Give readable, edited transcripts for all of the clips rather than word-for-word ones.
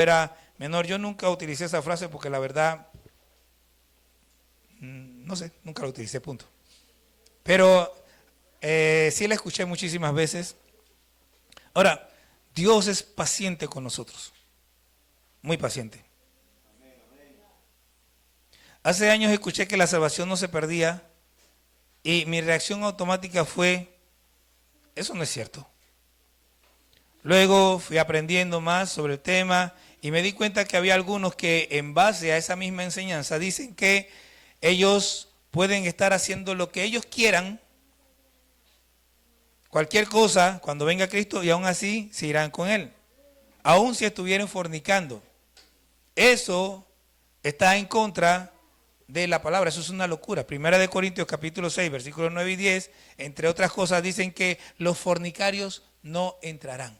era menor, yo nunca utilicé esa frase porque la verdad, no sé, nunca la utilicé, punto. Pero sí la escuché muchísimas veces. Ahora, Dios es paciente con nosotros, muy paciente. Hace años escuché que la salvación no se perdía y mi reacción automática fue, eso no es cierto. Luego fui aprendiendo más sobre el tema y me di cuenta que había algunos que en base a esa misma enseñanza dicen que ellos pueden estar haciendo lo que ellos quieran, cualquier cosa, cuando venga Cristo, y aún así se irán con Él. Aún si estuvieran fornicando. Eso está en contra de la palabra, eso es una locura. Primera de Corintios capítulo 6, versículos 9 y 10, entre otras cosas, dicen que los fornicarios no entrarán.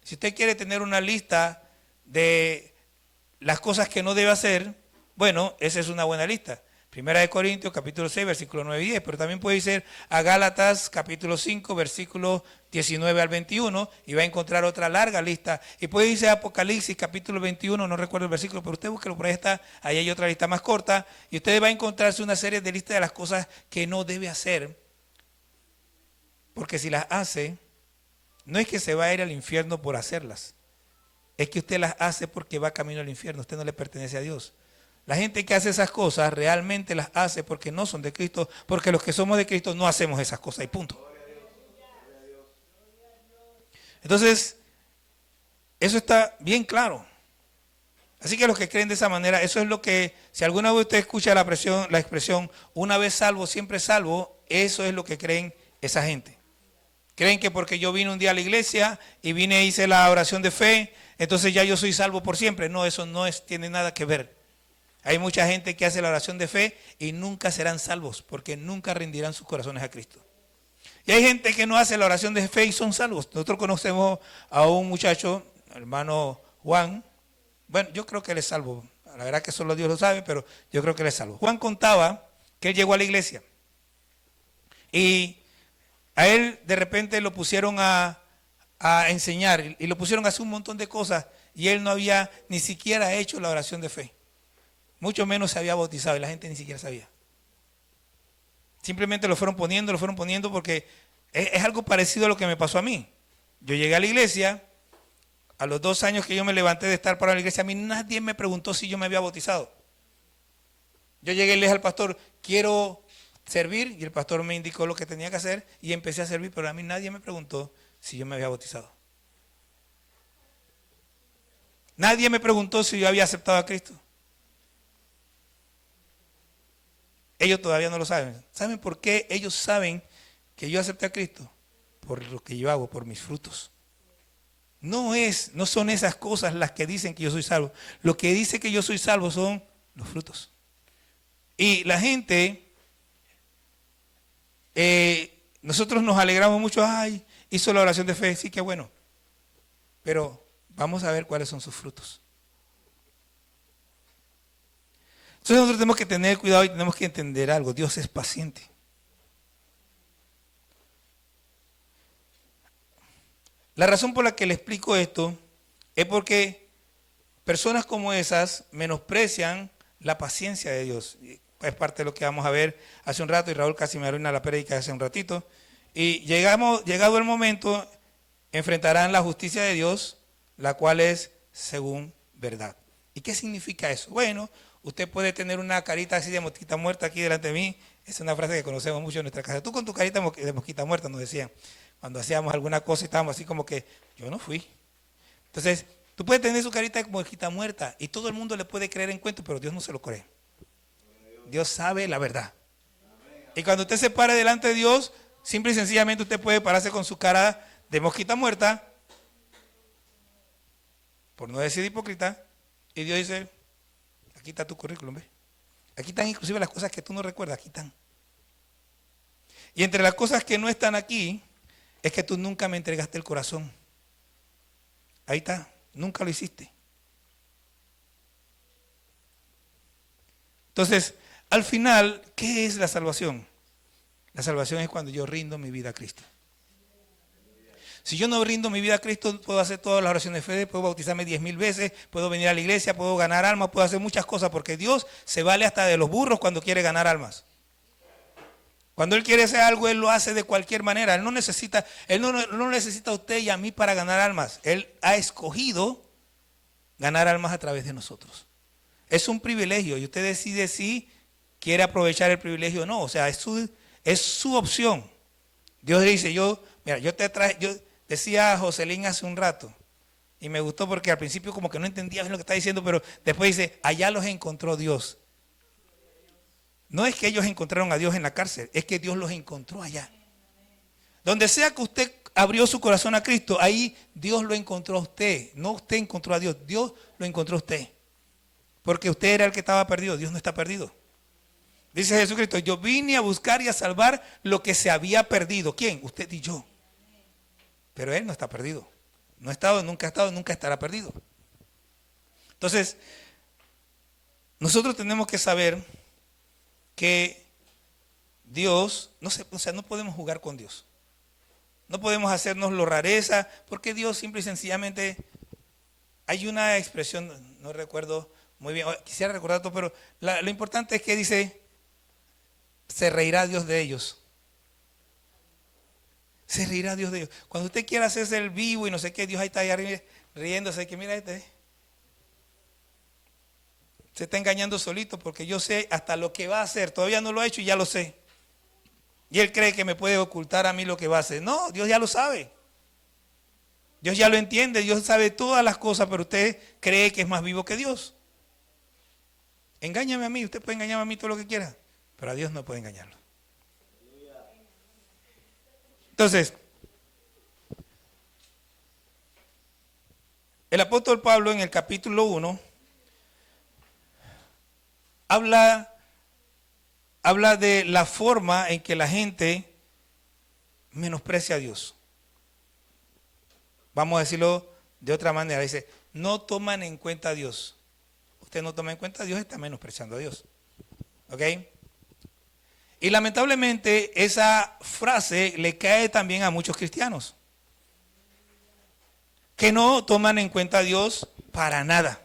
Si usted quiere tener una lista de las cosas que no debe hacer, bueno, esa es una buena lista. Primera de Corintios, capítulo 6, versículos 9 y 10, pero también puede ir a Gálatas, capítulo 5, versículos 19 al 21, y va a encontrar otra larga lista. Y puede irse a Apocalipsis, capítulo 21, no recuerdo el versículo, pero usted búsquelo por ahí está, ahí hay otra lista más corta, y usted va a encontrarse una serie de listas de las cosas que no debe hacer, porque si las hace, no es que se va a ir al infierno por hacerlas, es que usted las hace porque va camino al infierno, usted no le pertenece a Dios. La gente que hace esas cosas realmente las hace porque no son de Cristo, porque los que somos de Cristo no hacemos esas cosas y punto. Entonces, eso está bien claro. Así que los que creen de esa manera, eso es lo que, si alguna vez usted escucha la expresión, una vez salvo, siempre salvo, eso es lo que creen esa gente. Creen que porque yo vine un día a la iglesia y vine e hice la oración de fe, entonces ya yo soy salvo por siempre. No, eso no tiene nada que ver. Hay mucha gente que hace la oración de fe y nunca serán salvos porque nunca rendirán sus corazones a Cristo. Y hay gente que no hace la oración de fe y son salvos. Nosotros conocemos a un muchacho, hermano Juan. Bueno, yo creo que él es salvo. La verdad que solo Dios lo sabe, pero yo creo que él es salvo. Juan contaba que él llegó a la iglesia y a él de repente lo pusieron a enseñar y lo pusieron a hacer un montón de cosas y él no había ni siquiera hecho la oración de fe. Mucho menos se había bautizado y la gente ni siquiera sabía. Simplemente lo fueron poniendo porque es algo parecido a lo que me pasó a mí. Yo llegué a la iglesia, a los 2 años que yo me levanté de estar para la iglesia, a mí nadie me preguntó si yo me había bautizado. Yo llegué y le dije al pastor, quiero servir, y el pastor me indicó lo que tenía que hacer y empecé a servir, pero a mí nadie me preguntó si yo me había bautizado. Nadie me preguntó si yo había aceptado a Cristo. Ellos todavía no lo saben. ¿Saben por qué ellos saben que yo acepté a Cristo? Por lo que yo hago, por mis frutos. No son esas cosas las que dicen que yo soy salvo. Lo que dice que yo soy salvo son los frutos. Y la gente, nosotros nos alegramos mucho, ay, hizo la oración de fe, sí, qué bueno. Pero vamos a ver cuáles son sus frutos. Entonces nosotros tenemos que tener cuidado y tenemos que entender algo. Dios es paciente. La razón por la que le explico esto es porque personas como esas menosprecian la paciencia de Dios. Es parte de lo que vamos a ver hace un rato y Raúl casi me arruina la prédica hace un ratito. Y llegado el momento, enfrentarán la justicia de Dios, la cual es según verdad. ¿Y qué significa eso? Bueno, usted puede tener una carita así de mosquita muerta aquí delante de mí. Es una frase que conocemos mucho en nuestra casa. Tú con tu carita de mosquita muerta, nos decían. Cuando hacíamos alguna cosa y estábamos así como que, yo no fui. Entonces, tú puedes tener su carita de mosquita muerta y todo el mundo le puede creer en cuento, pero Dios no se lo cree. Dios sabe la verdad. Y cuando usted se pare delante de Dios, simple y sencillamente usted puede pararse con su cara de mosquita muerta, por no decir hipócrita, y Dios dice, aquí está tu currículum, ¿ves? Aquí están inclusive las cosas que tú no recuerdas, aquí están. Y entre las cosas que no están aquí, es que tú nunca me entregaste el corazón. Ahí está, nunca lo hiciste. Entonces, al final, ¿qué es la salvación? La salvación es cuando yo rindo mi vida a Cristo. Si yo no rindo mi vida a Cristo, puedo hacer todas las oraciones de fe, puedo bautizarme 10,000 veces, puedo venir a la iglesia, puedo ganar almas, puedo hacer muchas cosas, porque Dios se vale hasta de los burros cuando quiere ganar almas. Cuando Él quiere hacer algo, Él lo hace de cualquier manera. Él no necesita a usted y a mí para ganar almas. Él ha escogido ganar almas a través de nosotros. Es un privilegio y usted decide si quiere aprovechar el privilegio o no. O sea, es su opción. Dios dice, yo decía a Joselín hace un rato, y me gustó porque al principio como que no entendía bien lo que está diciendo, pero después dice, allá los encontró Dios. No es que ellos encontraron a Dios en la cárcel, es que Dios los encontró allá. Donde sea que usted abrió su corazón a Cristo, ahí Dios lo encontró a usted. No usted encontró a Dios, Dios lo encontró a usted. Porque usted era el que estaba perdido, Dios no está perdido. Dice Jesucristo, yo vine a buscar y a salvar lo que se había perdido. ¿Quién? Usted y yo. Pero Él no está perdido. No ha estado, nunca estará perdido. Entonces, nosotros tenemos que saber que Dios, no podemos jugar con Dios. No podemos hacernos lo rareza, porque Dios simple y sencillamente, hay una expresión, no recuerdo muy bien, quisiera recordar todo, pero lo importante es que dice, se reirá Dios de ellos. Se reirá Dios de ellos. Cuando usted quiera hacerse el vivo y no sé qué, Dios ahí está allá riéndose, que mira se está engañando solito porque yo sé hasta lo que va a hacer. Todavía no lo ha hecho y ya lo sé. Y él cree que me puede ocultar a mí lo que va a hacer. No, Dios ya lo sabe. Dios ya lo entiende. Dios sabe todas las cosas, pero usted cree que es más vivo que Dios. Engáñame a mí. Usted puede engañarme a mí todo lo que quiera, pero a Dios no puede engañarlo. Entonces, el apóstol Pablo en el capítulo 1 habla de la forma en que la gente menosprecia a Dios. Vamos a decirlo de otra manera. Dice, no toman en cuenta a Dios. Usted no toma en cuenta a Dios, está menospreciando a Dios. ¿Ok? Y lamentablemente esa frase le cae también a muchos cristianos, que no toman en cuenta a Dios para nada.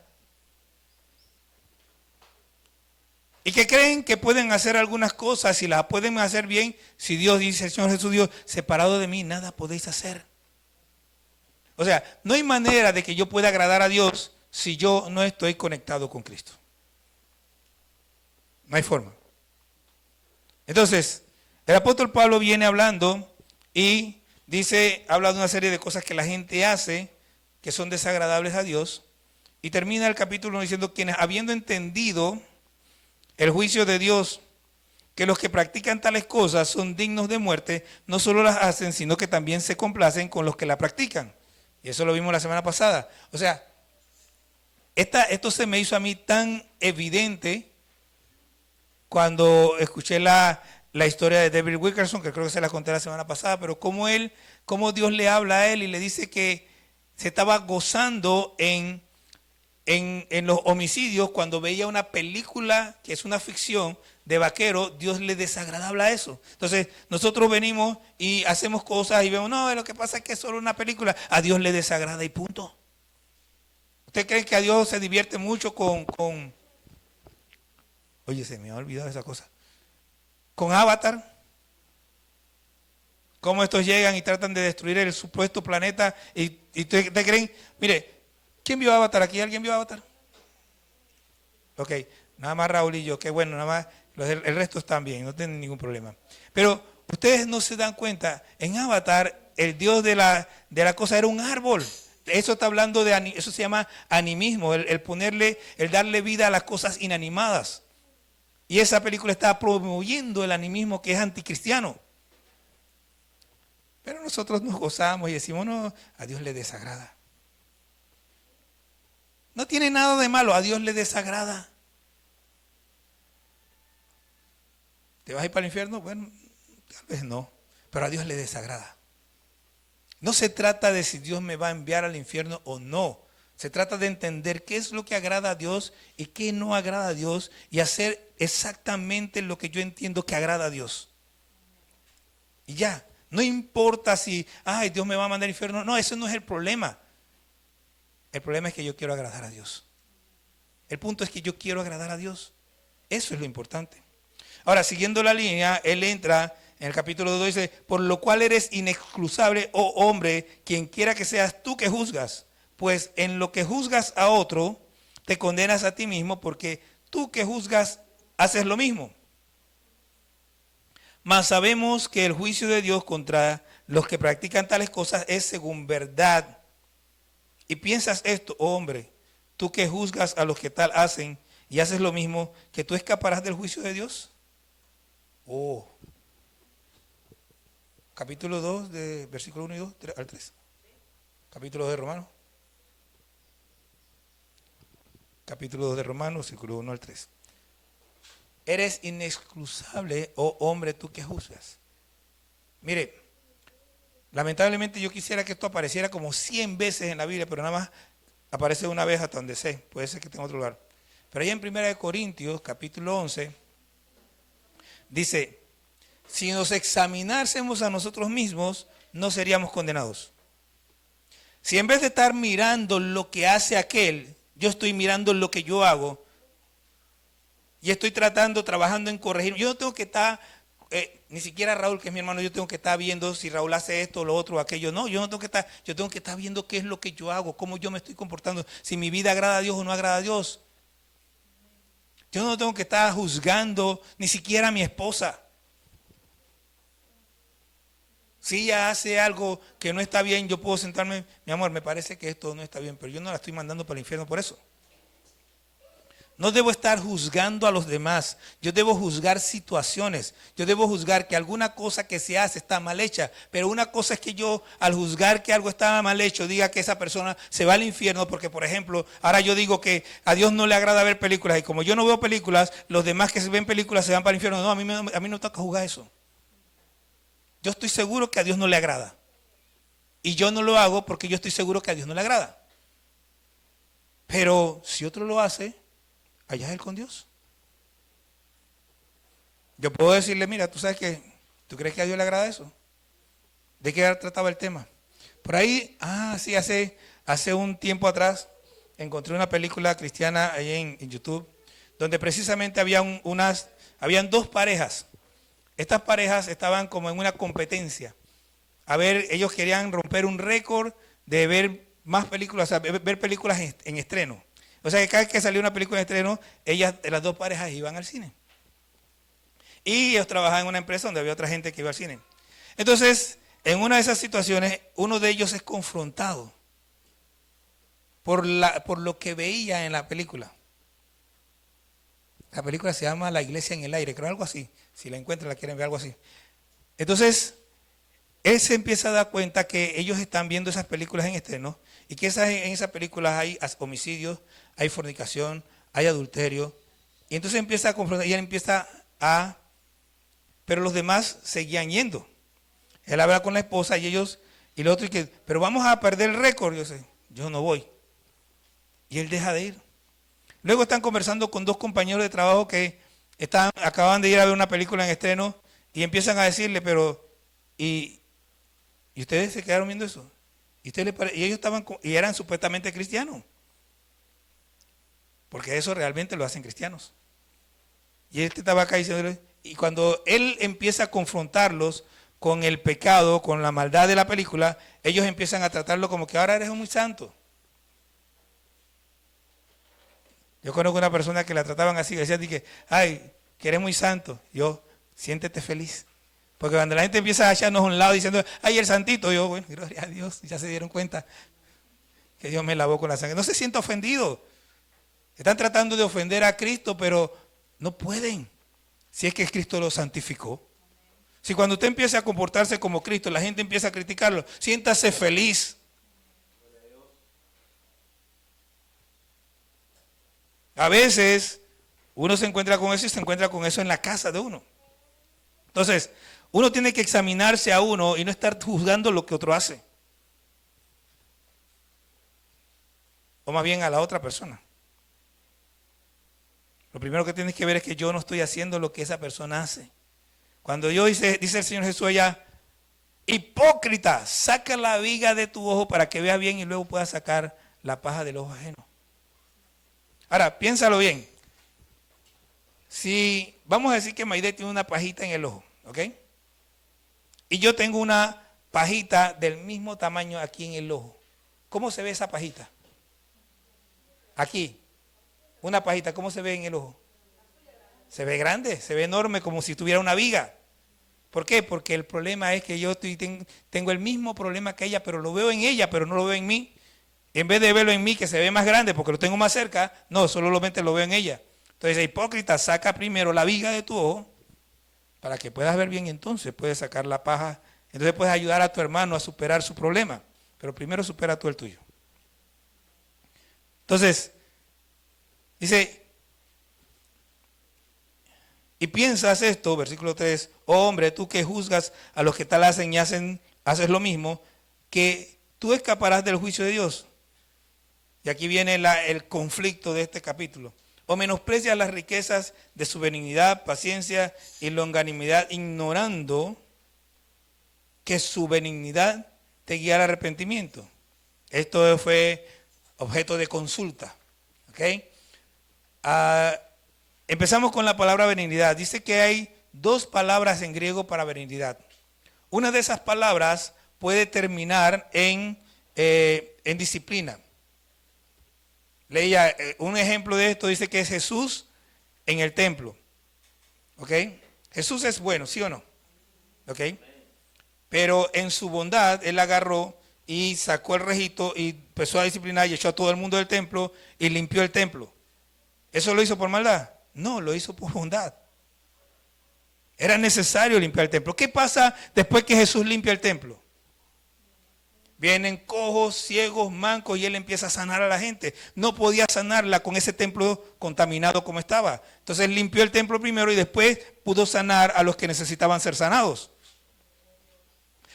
Y que creen que pueden hacer algunas cosas y las pueden hacer bien si Dios dice, el Señor Jesús Dios, separado de mí nada podéis hacer. O sea, no hay manera de que yo pueda agradar a Dios si yo no estoy conectado con Cristo. No hay forma. Entonces, el apóstol Pablo viene hablando y habla de una serie de cosas que la gente hace que son desagradables a Dios, y termina el capítulo diciendo, quienes habiendo entendido el juicio de Dios, que los que practican tales cosas son dignos de muerte, no solo las hacen, sino que también se complacen con los que la practican. Y eso lo vimos la semana pasada. O sea, esto se me hizo a mí tan evidente cuando escuché la historia de David Wilkerson, que creo que se la conté la semana pasada, pero cómo Dios le habla a él y le dice que se estaba gozando en los homicidios cuando veía una película que es una ficción de vaquero. Dios le desagradable a eso. Entonces nosotros venimos y hacemos cosas y vemos, no, lo que pasa es que es solo una película. A Dios le desagrada y punto. ¿Usted cree que a Dios se divierte mucho con oye, se me ha olvidado esa cosa, con Avatar? Cómo estos llegan y tratan de destruir el supuesto planeta y ustedes creen, mire, ¿quién vio Avatar aquí? ¿Alguien vio Avatar? Ok, nada más Raúl y yo, qué bueno, nada más, el resto están bien, no tienen ningún problema. Pero ustedes no se dan cuenta, en Avatar el dios de la cosa era un árbol. Eso está hablando eso se llama animismo, el darle vida a las cosas inanimadas. Y esa película está promoviendo el animismo, que es anticristiano. Pero nosotros nos gozamos y decimos, no, a Dios le desagrada. No tiene nada de malo, a Dios le desagrada. ¿Te vas a ir para el infierno? Bueno, tal vez no, pero a Dios le desagrada. No se trata de si Dios me va a enviar al infierno o no. Se trata de entender qué es lo que agrada a Dios y qué no agrada a Dios, y hacer exactamente lo que yo entiendo que agrada a Dios. Y ya, No importa si, ay, Dios me va a mandar al infierno. No, eso no es el problema. El problema es que yo quiero agradar a Dios. El punto es que yo quiero agradar a Dios. Eso es lo importante. Ahora, siguiendo la línea, él entra en el capítulo 2, dice, por lo cual eres inexcusable, oh hombre, quien quiera que seas tú que juzgas. Pues en lo que juzgas a otro, te condenas a ti mismo, porque tú que juzgas haces lo mismo. Mas sabemos que el juicio de Dios contra los que practican tales cosas es según verdad. Y piensas esto, oh hombre, tú que juzgas a los que tal hacen y haces lo mismo, que tú escaparás del juicio de Dios. Oh. Capítulo 2, de versículo 1 y 2 al 3. Capítulo 2 de Romanos. Capítulo 2 de Romanos, versículo 1 al 3. Eres inexcusable, oh hombre, tú que juzgas. Mire, lamentablemente yo quisiera que esto apareciera como 100 veces en la Biblia, pero nada más aparece una vez hasta donde sé. Puede ser que esté en otro lugar. Pero ahí en 1 Corintios, capítulo 11, dice, si nos examinásemos a nosotros mismos, no seríamos condenados. Si en vez de estar mirando lo que hace aquel, yo estoy mirando lo que yo hago, y estoy trabajando en corregir. Yo no tengo que estar, ni siquiera Raúl, que es mi hermano, yo tengo que estar viendo si Raúl hace esto, lo otro, aquello. No, yo no tengo que estar, yo tengo que estar viendo qué es lo que yo hago, cómo yo me estoy comportando, si mi vida agrada a Dios o no agrada a Dios. Yo no tengo que estar juzgando ni siquiera a mi esposa. Si ella hace algo que no está bien, yo puedo sentarme, mi amor, me parece que esto no está bien, pero yo no la estoy mandando para el infierno por eso. No debo estar juzgando a los demás. Yo debo juzgar situaciones. Yo debo juzgar que alguna cosa que se hace está mal hecha. Pero una cosa es que yo, al juzgar que algo está mal hecho, diga que esa persona se va al infierno. Porque, por ejemplo, ahora yo digo que a Dios no le agrada ver películas. Y como yo no veo películas, los demás que ven películas se van para el infierno. No, a mí no toca juzgar eso. Yo estoy seguro que a Dios no le agrada. Y yo no lo hago porque yo estoy seguro que a Dios no le agrada. Pero si otro lo hace, allá es él con Dios. Yo puedo decirle, mira, tú sabes que, ¿tú crees que a Dios le agrada eso? ¿De qué trataba el tema? Por ahí, sí, hace un tiempo atrás, encontré una película cristiana ahí en YouTube, donde precisamente habían dos parejas. Estas parejas estaban como en una competencia. A ver, ellos querían romper un récord de ver más películas, o sea, ver películas en estreno. O sea que cada vez que salía una película en estreno, las dos parejas iban al cine. Y ellos trabajaban en una empresa donde había otra gente que iba al cine. Entonces, en una de esas situaciones, uno de ellos es confrontado por lo que veía en la película. La película se llama La Iglesia en el Aire, creo algo así. Si la encuentran, la quieren ver, algo así. Entonces, él se empieza a dar cuenta que ellos están viendo esas películas en estreno y que en esas películas hay homicidios, hay fornicación, hay adulterio. Y entonces empieza a confrontar y él empieza pero los demás seguían yendo. Él habla con la esposa y ellos, y el otro, pero vamos a perder el récord. Yo no voy. Y él deja de ir. Luego están conversando con dos compañeros de trabajo que acaban de ir a ver una película en estreno y empiezan a decirle, ¿y ustedes se quedaron viendo eso? Y ellos y eran supuestamente cristianos. Porque eso realmente lo hacen cristianos. Y él estaba acá diciéndole, y cuando él empieza a confrontarlos con el pecado, con la maldad de la película, ellos empiezan a tratarlo como que ahora eres muy santo. Yo conozco una persona que la trataban así, decían que, que eres muy santo. Yo, siéntete feliz. Porque cuando la gente empieza a echarnos a un lado diciendo, el santito, yo, bueno, gloria a Dios, ya se dieron cuenta que Dios me lavó con la sangre. No se sienta ofendido. Están tratando de ofender a Cristo, pero no pueden. Si es que Cristo lo santificó. Si cuando usted empieza a comportarse como Cristo, la gente empieza a criticarlo, siéntase feliz. A veces uno se encuentra con eso y se encuentra con eso en la casa de uno. Entonces, uno tiene que examinarse a uno y no estar juzgando lo que otro hace. O más bien a la otra persona. Lo primero que tienes que ver es que yo no estoy haciendo lo que esa persona hace. Cuando dice el Señor Jesús allá, Hipócrita, saca la viga de tu ojo para que veas bien y luego puedas sacar la paja del ojo ajeno. Ahora, piénsalo bien. Si vamos a decir que Maide tiene una pajita en el ojo, ¿ok? Y yo tengo una pajita del mismo tamaño aquí en el ojo. ¿Cómo se ve esa pajita? Aquí. Una pajita, ¿cómo se ve en el ojo? Se ve grande, se ve enorme, como si tuviera una viga. ¿Por qué? Porque el problema es que yo tengo el mismo problema que ella, pero lo veo en ella, pero no lo veo en mí. En vez de verlo en mí, que se ve más grande porque lo tengo más cerca, no, solamente lo veo en ella. Entonces, hipócrita, saca primero la viga de tu ojo para que puedas ver bien, entonces puedes sacar la paja. Entonces puedes ayudar a tu hermano a superar su problema, pero primero supera tú el tuyo. Entonces, dice, y piensas esto, versículo 3, oh hombre, tú que juzgas a los que tal hacen y haces lo mismo, que tú escaparás del juicio de Dios. Y aquí viene el conflicto de este capítulo. O menosprecias las riquezas de su benignidad, paciencia y longanimidad, ignorando que su benignidad te guiará al arrepentimiento. Esto fue objeto de consulta. ¿Okay? Empezamos con la palabra benignidad. Dice que hay dos palabras en griego para benignidad. Una de esas palabras puede terminar en disciplina. Leía un ejemplo de esto, dice que es Jesús en el templo. ¿Ok? Jesús es bueno, ¿sí o no? ¿Ok? Pero en su bondad, él agarró y sacó el rejito y empezó a disciplinar y echó a todo el mundo del templo y limpió el templo. ¿Eso lo hizo por maldad? No, lo hizo por bondad. Era necesario limpiar el templo. ¿Qué pasa después que Jesús limpia el templo? Vienen cojos, ciegos, mancos y él empieza a sanar a la gente. No podía sanarla con ese templo contaminado como estaba. Entonces limpió el templo primero y después pudo sanar a los que necesitaban ser sanados.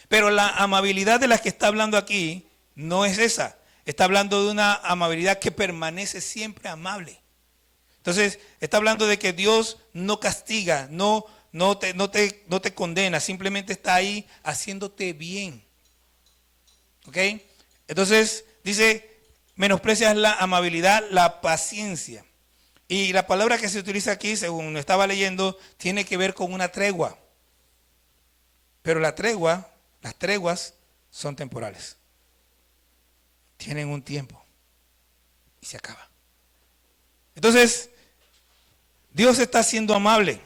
Pero la amabilidad de la que está hablando aquí no es esa. Está hablando de una amabilidad que permanece siempre amable. Entonces está hablando de que Dios no castiga, no te condena, simplemente está ahí haciéndote bien. ¿Ok? Entonces dice, menosprecias la amabilidad, la paciencia. Y la palabra que se utiliza aquí, según estaba leyendo, tiene que ver con una tregua. Pero las treguas son temporales. Tienen un tiempo y se acaba. Entonces, Dios está siendo amable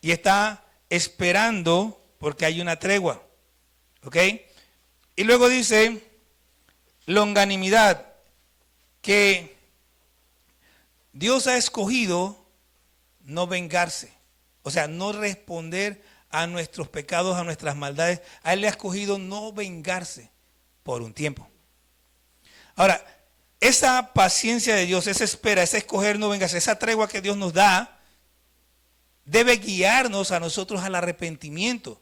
y está esperando porque hay una tregua. ¿Ok? Y luego dice, longanimidad, que Dios ha escogido no vengarse. O sea, no responder a nuestros pecados, a nuestras maldades. A Él le ha escogido no vengarse por un tiempo. Ahora, esa paciencia de Dios, esa espera, ese escoger no vengarse, esa tregua que Dios nos da, debe guiarnos a nosotros al arrepentimiento.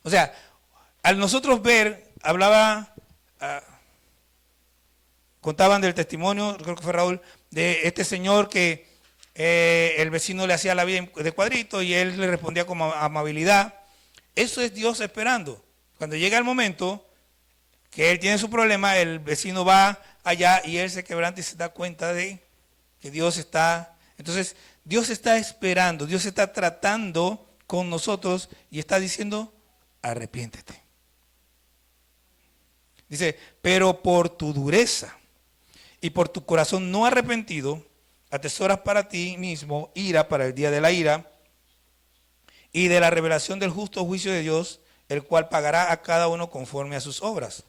O sea, al nosotros ver, contaban del testimonio, creo que fue Raúl, de este señor que el vecino le hacía la vida de cuadrito y él le respondía con amabilidad. Eso es Dios esperando. Cuando llega el momento que él tiene su problema, el vecino va allá y él se quebranta y se da cuenta de que Dios está. Entonces, Dios está esperando, Dios está tratando con nosotros y está diciendo, arrepiéntete. Dice, pero por tu dureza y por tu corazón no arrepentido, atesoras para ti mismo ira para el día de la ira y de la revelación del justo juicio de Dios, el cual pagará a cada uno conforme a sus obras.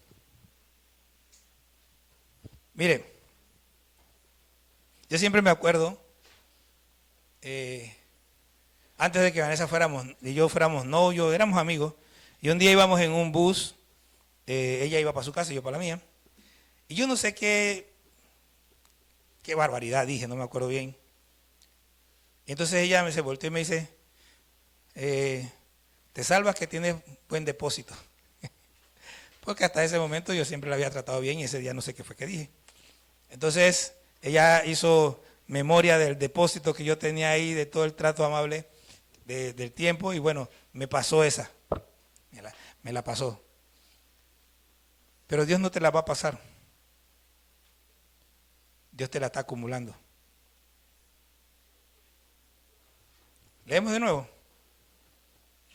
Mire, yo siempre me acuerdo, antes de que Vanessa y yo fuéramos novios, éramos amigos, y un día íbamos en un bus, ella iba para su casa y yo para la mía, y yo no sé qué barbaridad dije, no me acuerdo bien. Y entonces ella se volteó y me dice, te salvas que tienes buen depósito. Porque hasta ese momento yo siempre la había tratado bien y ese día no sé qué fue que dije. Entonces ella hizo memoria del depósito que yo tenía ahí, de todo el trato amable del tiempo y bueno, me pasó esa. me la pasó. Pero Dios no te la va a pasar. Dios te la está acumulando. Leemos de nuevo.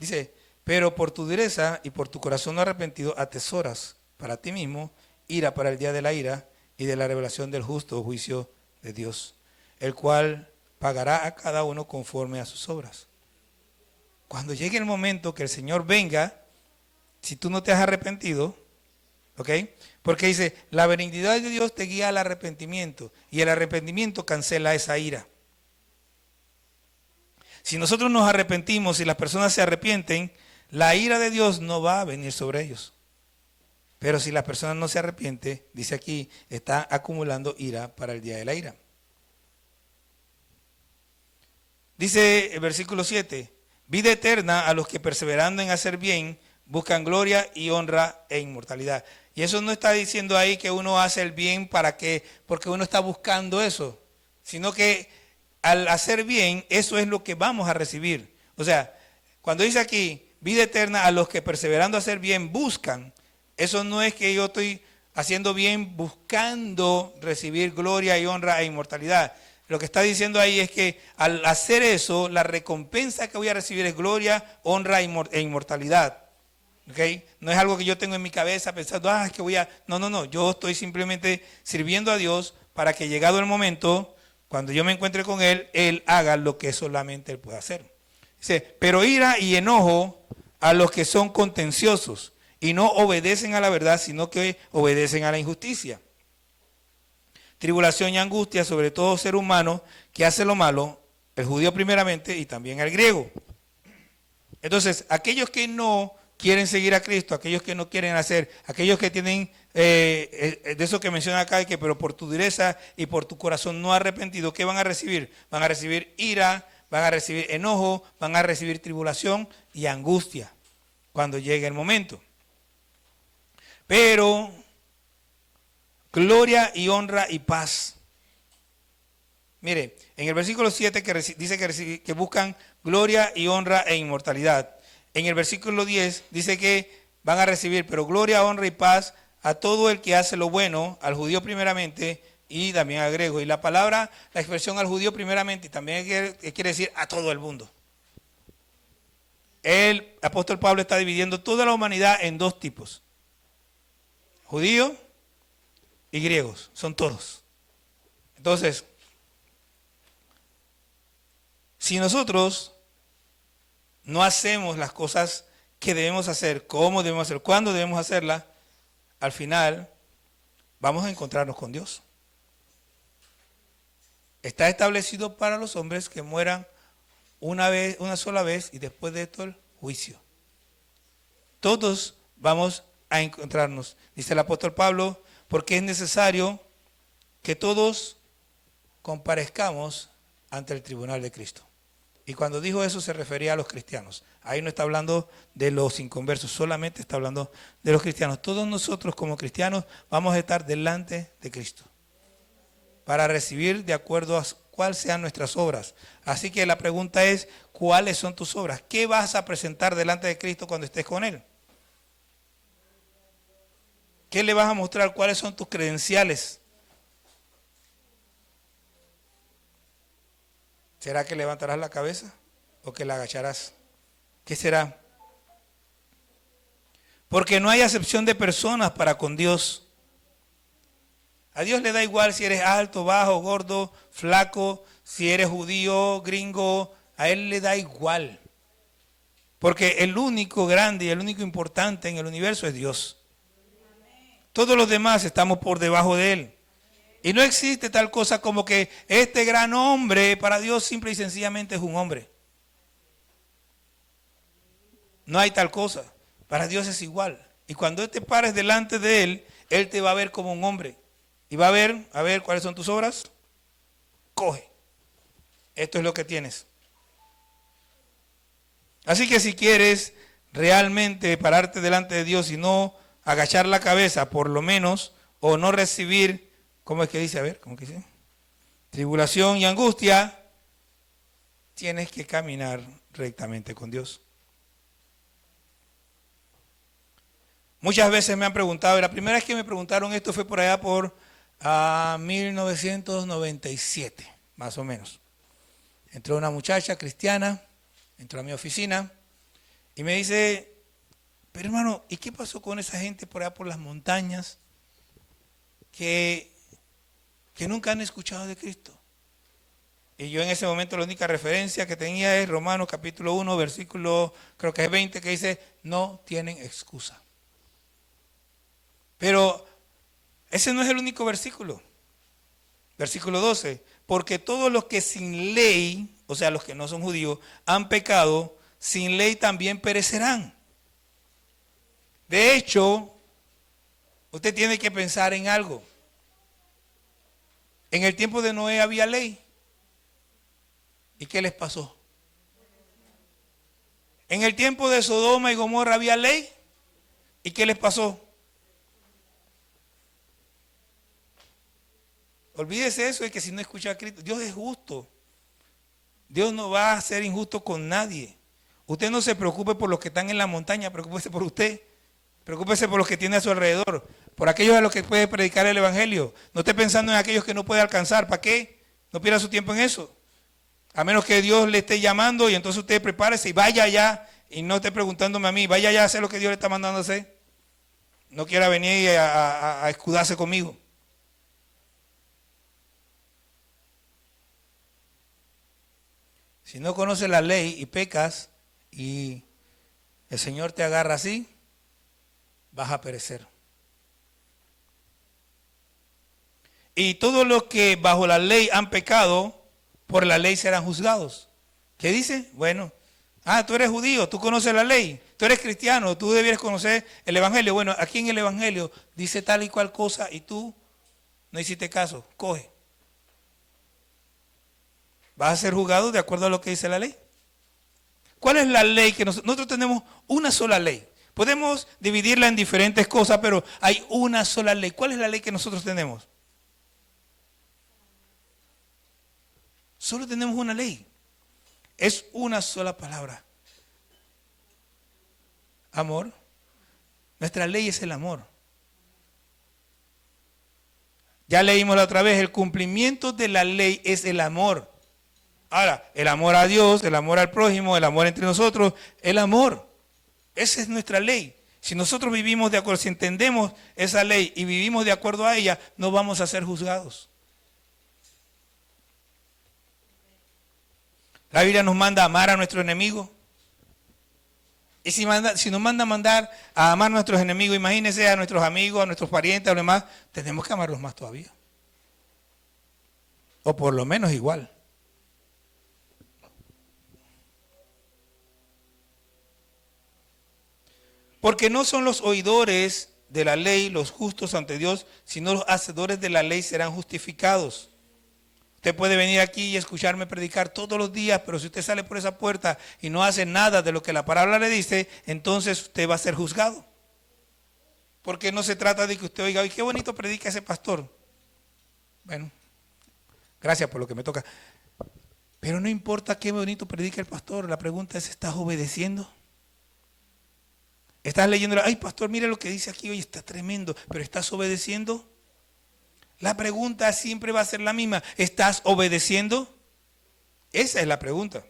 Dice, pero por tu dureza y por tu corazón no arrepentido atesoras para ti mismo ira para el día de la ira y de la revelación del justo juicio de Dios, el cual pagará a cada uno conforme a sus obras. Cuando llegue el momento que el Señor venga, si tú no te has arrepentido, ¿ok? Porque dice, la benignidad de Dios te guía al arrepentimiento y el arrepentimiento cancela esa ira. Si nosotros nos arrepentimos y las personas se arrepienten, la ira de Dios no va a venir sobre ellos. Pero si la persona no se arrepiente, dice aquí, está acumulando ira para el día de la ira. Dice el versículo 7, vida eterna a los que perseverando en hacer bien, buscan gloria y honra e inmortalidad. Y eso no está diciendo ahí que uno hace el bien porque uno está buscando eso, sino que al hacer bien, eso es lo que vamos a recibir. O sea, cuando dice aquí, vida eterna a los que perseverando hacer bien buscan, eso no es que yo estoy haciendo bien buscando recibir gloria y honra e inmortalidad. Lo que está diciendo ahí es que al hacer eso, la recompensa que voy a recibir es gloria, honra e inmortalidad. ¿Okay? No es algo que yo tengo en mi cabeza pensando, es que voy a... No, yo estoy simplemente sirviendo a Dios para que llegado el momento, cuando yo me encuentre con Él, Él haga lo que solamente Él puede hacer. Dice, pero ira y enojo a los que son contenciosos y no obedecen a la verdad, sino que obedecen a la injusticia. Tribulación y angustia sobre todo ser humano que hace lo malo, el judío primeramente y también el griego. Entonces, aquellos que no quieren seguir a Cristo, aquellos que no quieren hacer, aquellos que tienen, de eso que menciona acá, que pero por tu dureza y por tu corazón no arrepentido, ¿qué van a recibir? Van a recibir ira, van a recibir enojo, van a recibir tribulación y angustia cuando llegue el momento. Pero gloria y honra y paz. Mire, en el versículo 7 que dice que buscan gloria y honra e inmortalidad. En el versículo 10 dice que van a recibir, pero gloria, honra y paz a todo el que hace lo bueno, al judío primeramente y también al griego. Y la expresión al judío primeramente también quiere decir a todo el mundo. El apóstol Pablo está dividiendo toda la humanidad en dos tipos. Judíos y griegos, son todos. Entonces, si nosotros no hacemos las cosas que debemos hacer, cómo debemos hacer, cuándo debemos hacerlas, al final vamos a encontrarnos con Dios. Está establecido para los hombres que mueran una sola vez y después de esto el juicio. Todos vamos a encontrarnos, dice el apóstol Pablo, porque es necesario que todos comparezcamos ante el tribunal de Cristo. Y cuando dijo eso se refería a los cristianos. Ahí no está hablando de los inconversos, solamente está hablando de los cristianos. Todos nosotros como cristianos vamos a estar delante de Cristo para recibir de acuerdo a cuáles sean nuestras obras. Así que la pregunta es, ¿cuáles son tus obras? ¿Qué vas a presentar delante de Cristo cuando estés con Él? ¿Qué le vas a mostrar? ¿Cuáles son tus credenciales? ¿Será que levantarás la cabeza o que la agacharás? ¿Qué será? Porque no hay acepción de personas para con Dios. A Dios le da igual si eres alto, bajo, gordo, flaco, si eres judío, gringo, a Él le da igual. Porque el único grande y el único importante en el universo es Dios. Todos los demás estamos por debajo de Él. Y no existe tal cosa como que este gran hombre para Dios simple y sencillamente es un hombre. No hay tal cosa. Para Dios es igual. Y cuando te pares delante de Él, Él te va a ver como un hombre. Y va a ver cuáles son tus obras. Coge. Esto es lo que tienes. Así que si quieres realmente pararte delante de Dios y no agachar la cabeza, por lo menos, o no recibir, ¿cómo es que dice? A ver, ¿cómo que dice? Tribulación y angustia, tienes que caminar rectamente con Dios. Muchas veces me han preguntado, y la primera vez que me preguntaron esto fue por allá por 1997, más o menos. Entró una muchacha cristiana, entró a mi oficina y me dice, pero hermano, ¿y qué pasó con esa gente por allá por las montañas que nunca han escuchado de Cristo? Y yo en ese momento la única referencia que tenía es Romanos capítulo 1, versículo creo que es 20, que dice, no tienen excusa. Pero ese no es el único versículo. Versículo 12, porque todos los que sin ley, o sea, los que no son judíos, han pecado, sin ley también perecerán. De hecho, usted tiene que pensar en algo. En el tiempo de Noé había ley. ¿Y qué les pasó? En el tiempo de Sodoma y Gomorra había ley. ¿Y qué les pasó? Olvídese eso de que si no escucha a Cristo, Dios es justo. Dios no va a ser injusto con nadie. Usted no se preocupe por los que están en la montaña, preocúpese por usted. Preocúpese por los que tiene a su alrededor, por aquellos a los que puede predicar el evangelio. No esté pensando en aquellos que no puede alcanzar. ¿Para qué? No pierda su tiempo en eso. A menos que Dios le esté llamando y entonces usted prepárese y vaya allá y no esté preguntándome a mí. Vaya allá a hacer lo que Dios le está mandando a hacer. No quiera venir a escudarse conmigo. Si no conoces la ley y pecas y el Señor te agarra así, vas a perecer. Y todos los que bajo la ley han pecado, por la ley serán juzgados. ¿Qué dice? Bueno, tú eres judío, tú conoces la ley, tú eres cristiano, tú debieras conocer el evangelio. Bueno, aquí en el evangelio dice tal y cual cosa y tú no hiciste caso, coge. Vas a ser juzgado de acuerdo a lo que dice la ley. ¿Cuál es la ley que nosotros tenemos? Una sola ley. Podemos dividirla en diferentes cosas, pero hay una sola ley. ¿Cuál es la ley que nosotros tenemos? Solo tenemos una ley. Es una sola palabra. Amor. Nuestra ley es el amor. Ya leímos la otra vez, el cumplimiento de la ley es el amor. Ahora, el amor a Dios, el amor al prójimo, el amor entre nosotros, el amor. Esa es nuestra ley. Si nosotros vivimos de acuerdo, si entendemos esa ley y vivimos de acuerdo a ella, no vamos a ser juzgados. La Biblia nos manda a amar a nuestro enemigo. Y si nos manda a mandar a amar a nuestros enemigos, imagínense a nuestros amigos, a nuestros parientes, a los demás, tenemos que amarlos más todavía. O por lo menos igual. Porque no son los oidores de la ley los justos ante Dios, sino los hacedores de la ley serán justificados. Usted puede venir aquí y escucharme predicar todos los días, pero si usted sale por esa puerta y no hace nada de lo que la palabra le dice, entonces usted va a ser juzgado. Porque no se trata de que usted oiga, ¡ay, qué bonito predica ese pastor! Bueno, gracias por lo que me toca. Pero no importa qué bonito predica el pastor, la pregunta es, ¿estás obedeciendo? Estás leyendo, ay pastor, mire lo que dice aquí, oye, está tremendo, pero ¿estás obedeciendo? La pregunta siempre va a ser la misma, ¿estás obedeciendo? Esa es la pregunta.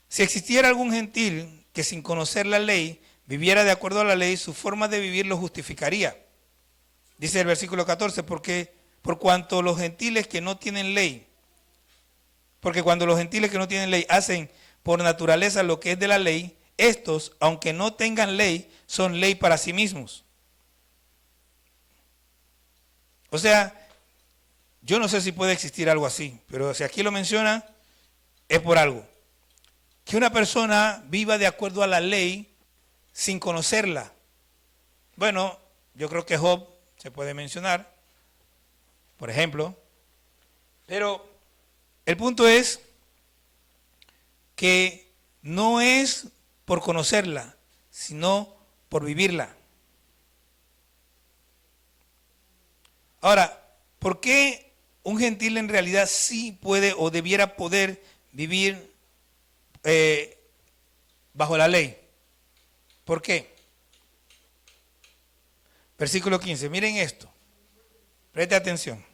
Si existiera algún gentil que sin conocer la ley viviera de acuerdo a la ley, su forma de vivir lo justificaría. Dice el versículo 14, porque por cuanto los gentiles que no tienen ley, porque cuando los gentiles que no tienen ley hacen por naturaleza lo que es de la ley, estos, aunque no tengan ley, son ley para sí mismos. O sea, yo no sé si puede existir algo así, pero si aquí lo menciona, es por algo. Que una persona viva de acuerdo a la ley sin conocerla. Bueno, yo creo que Job se puede mencionar, por ejemplo, pero el punto es que no es por conocerla, sino por vivirla. Ahora, ¿por qué un gentil en realidad sí puede o debiera poder vivir bajo la ley. ¿Por qué? Versículo 15, miren esto, preste atención.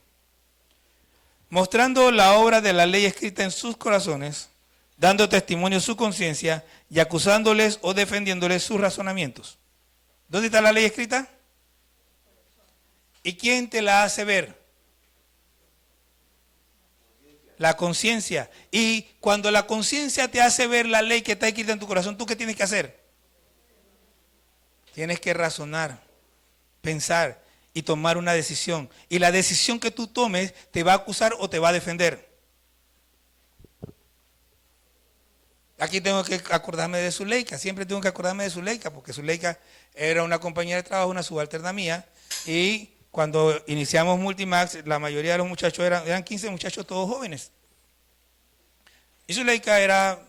Mostrando la obra de la ley escrita en sus corazones, dando testimonio su conciencia y acusándoles o defendiéndoles sus razonamientos. ¿Dónde está la ley escrita? ¿Y quién te la hace ver? La conciencia. Y cuando la conciencia te hace ver la ley que está escrita en tu corazón, ¿tú qué tienes que hacer? Tienes que razonar, pensar y tomar una decisión. Y la decisión que tú tomes te va a acusar o te va a defender. Aquí tengo que acordarme de Zuleika, siempre tengo que acordarme de Zuleika, porque Zuleika era una compañera de trabajo, una subalterna mía, y cuando iniciamos Multimax, la mayoría de los muchachos eran 15 muchachos todos jóvenes. Y Zuleika era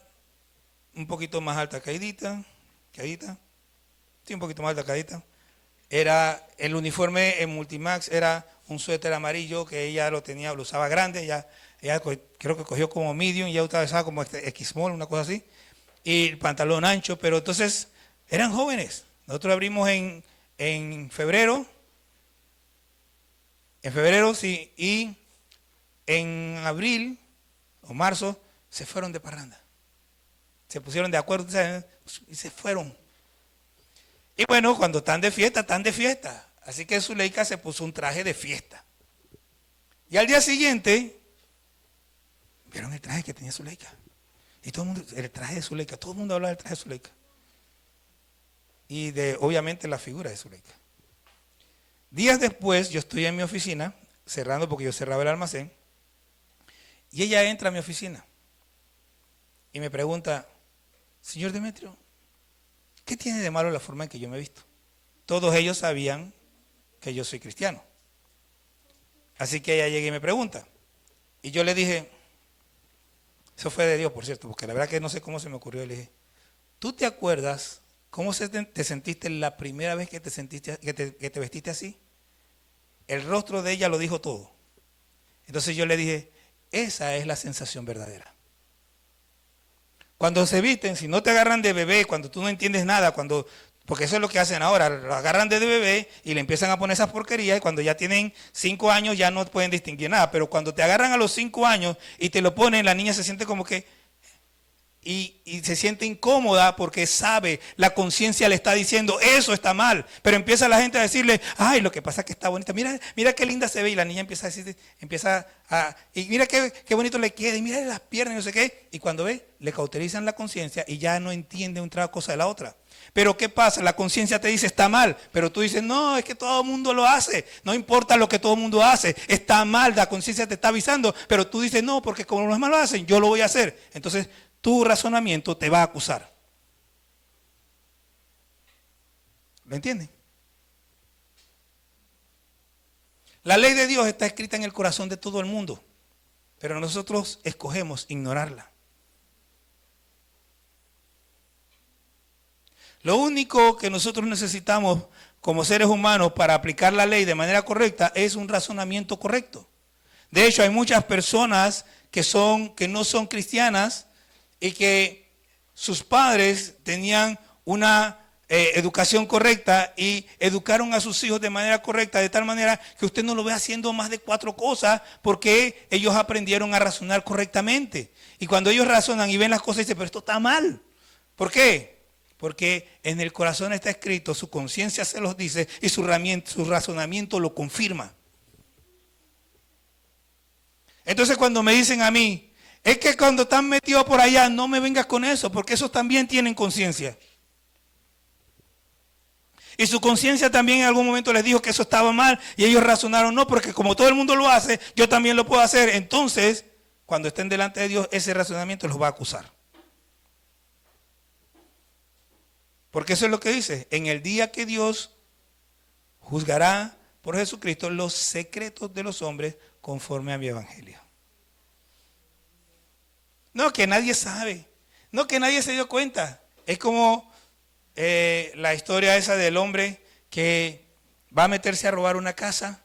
un poquito más alta, caidita, sí, un poquito más alta, caidita. Era el uniforme en Multimax, era un suéter amarillo que ella lo usaba grande, ella creo que cogió como medium y ya usaba como X-small, una cosa así, y el pantalón ancho, pero entonces eran jóvenes. Nosotros abrimos en febrero, sí, y en abril o marzo se fueron de parranda. Se pusieron de acuerdo, ¿sabes? Y se fueron. Y bueno, cuando están de fiesta, están de fiesta. Así que Zuleika se puso un traje de fiesta. Y al día siguiente, vieron el traje que tenía Zuleika. Y todo el mundo, el traje de Zuleika, todo el mundo hablaba del traje de Zuleika. Y obviamente, la figura de Zuleika. Días después, yo estoy en mi oficina, cerrando porque yo cerraba el almacén, y ella entra a mi oficina y me pregunta, señor Demetrio, ¿qué tiene de malo la forma en que yo me he visto? Todos ellos sabían que yo soy cristiano. Así que ella llega y me pregunta. Y yo le dije, eso fue de Dios, por cierto, porque la verdad que no sé cómo se me ocurrió. Le dije, ¿tú te acuerdas cómo te sentiste la primera vez que te vestiste así? El rostro de ella lo dijo todo. Entonces yo le dije, esa es la sensación verdadera. Cuando se visten, si no te agarran de bebé, cuando tú no entiendes nada, porque eso es lo que hacen ahora, lo agarran de bebé y le empiezan a poner esas porquerías y cuando ya tienen 5 años ya no pueden distinguir nada, pero cuando te agarran a los 5 años y te lo ponen, la niña se siente como que, y se siente incómoda porque sabe, la conciencia le está diciendo, eso está mal, pero empieza la gente a decirle, ay, lo que pasa es que está bonita, mira qué linda se ve, y la niña empieza a decir, y mira qué bonito le queda, y mira las piernas y no sé qué, y cuando ve, le cauterizan la conciencia y ya no entiende una cosa de la otra. Pero ¿qué pasa? La conciencia te dice está mal, pero tú dices, no, es que todo el mundo lo hace, no importa lo que todo el mundo hace, está mal, la conciencia te está avisando, pero tú dices, no, porque como los demás lo hacen, yo lo voy a hacer. Entonces, tu razonamiento te va a acusar. ¿Lo entienden? La ley de Dios está escrita en el corazón de todo el mundo, pero nosotros escogemos ignorarla. Lo único que nosotros necesitamos como seres humanos para aplicar la ley de manera correcta es un razonamiento correcto. De hecho, hay muchas personas que no son cristianas y que sus padres tenían una educación correcta y educaron a sus hijos de manera correcta, de tal manera que usted no lo ve haciendo más de 4 cosas porque ellos aprendieron a razonar correctamente. Y cuando ellos razonan y ven las cosas, dicen, pero esto está mal. ¿Por qué? Porque en el corazón está escrito, su conciencia se los dice y su razonamiento lo confirma. Entonces cuando me dicen a mí, es que cuando están metidos por allá, no me vengas con eso, porque esos también tienen conciencia. Y su conciencia también en algún momento les dijo que eso estaba mal y ellos razonaron, no, porque como todo el mundo lo hace, yo también lo puedo hacer. Entonces, cuando estén delante de Dios, ese razonamiento los va a acusar. Porque eso es lo que dice, en el día que Dios juzgará por Jesucristo los secretos de los hombres conforme a mi evangelio. No, que nadie sabe, no, que nadie se dio cuenta. Es como la historia esa del hombre que va a meterse a robar una casa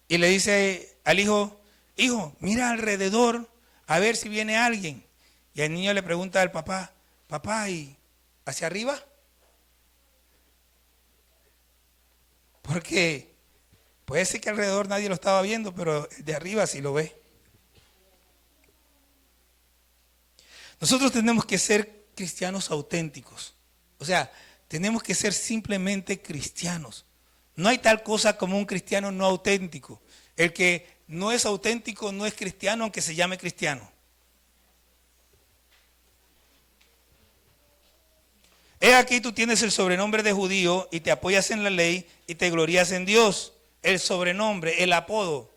y le dice al hijo, hijo, mira alrededor a ver si viene alguien. Y el niño le pregunta al papá, papá, ¿y hacia arriba? Porque puede ser que alrededor nadie lo estaba viendo, pero de arriba sí lo ve. Nosotros tenemos que ser cristianos auténticos. O sea, tenemos que ser simplemente cristianos. No hay tal cosa como un cristiano no auténtico. El que no es auténtico no es cristiano, aunque se llame cristiano. He aquí tú tienes el sobrenombre de judío y te apoyas en la ley y te glorías en Dios. El sobrenombre, el apodo.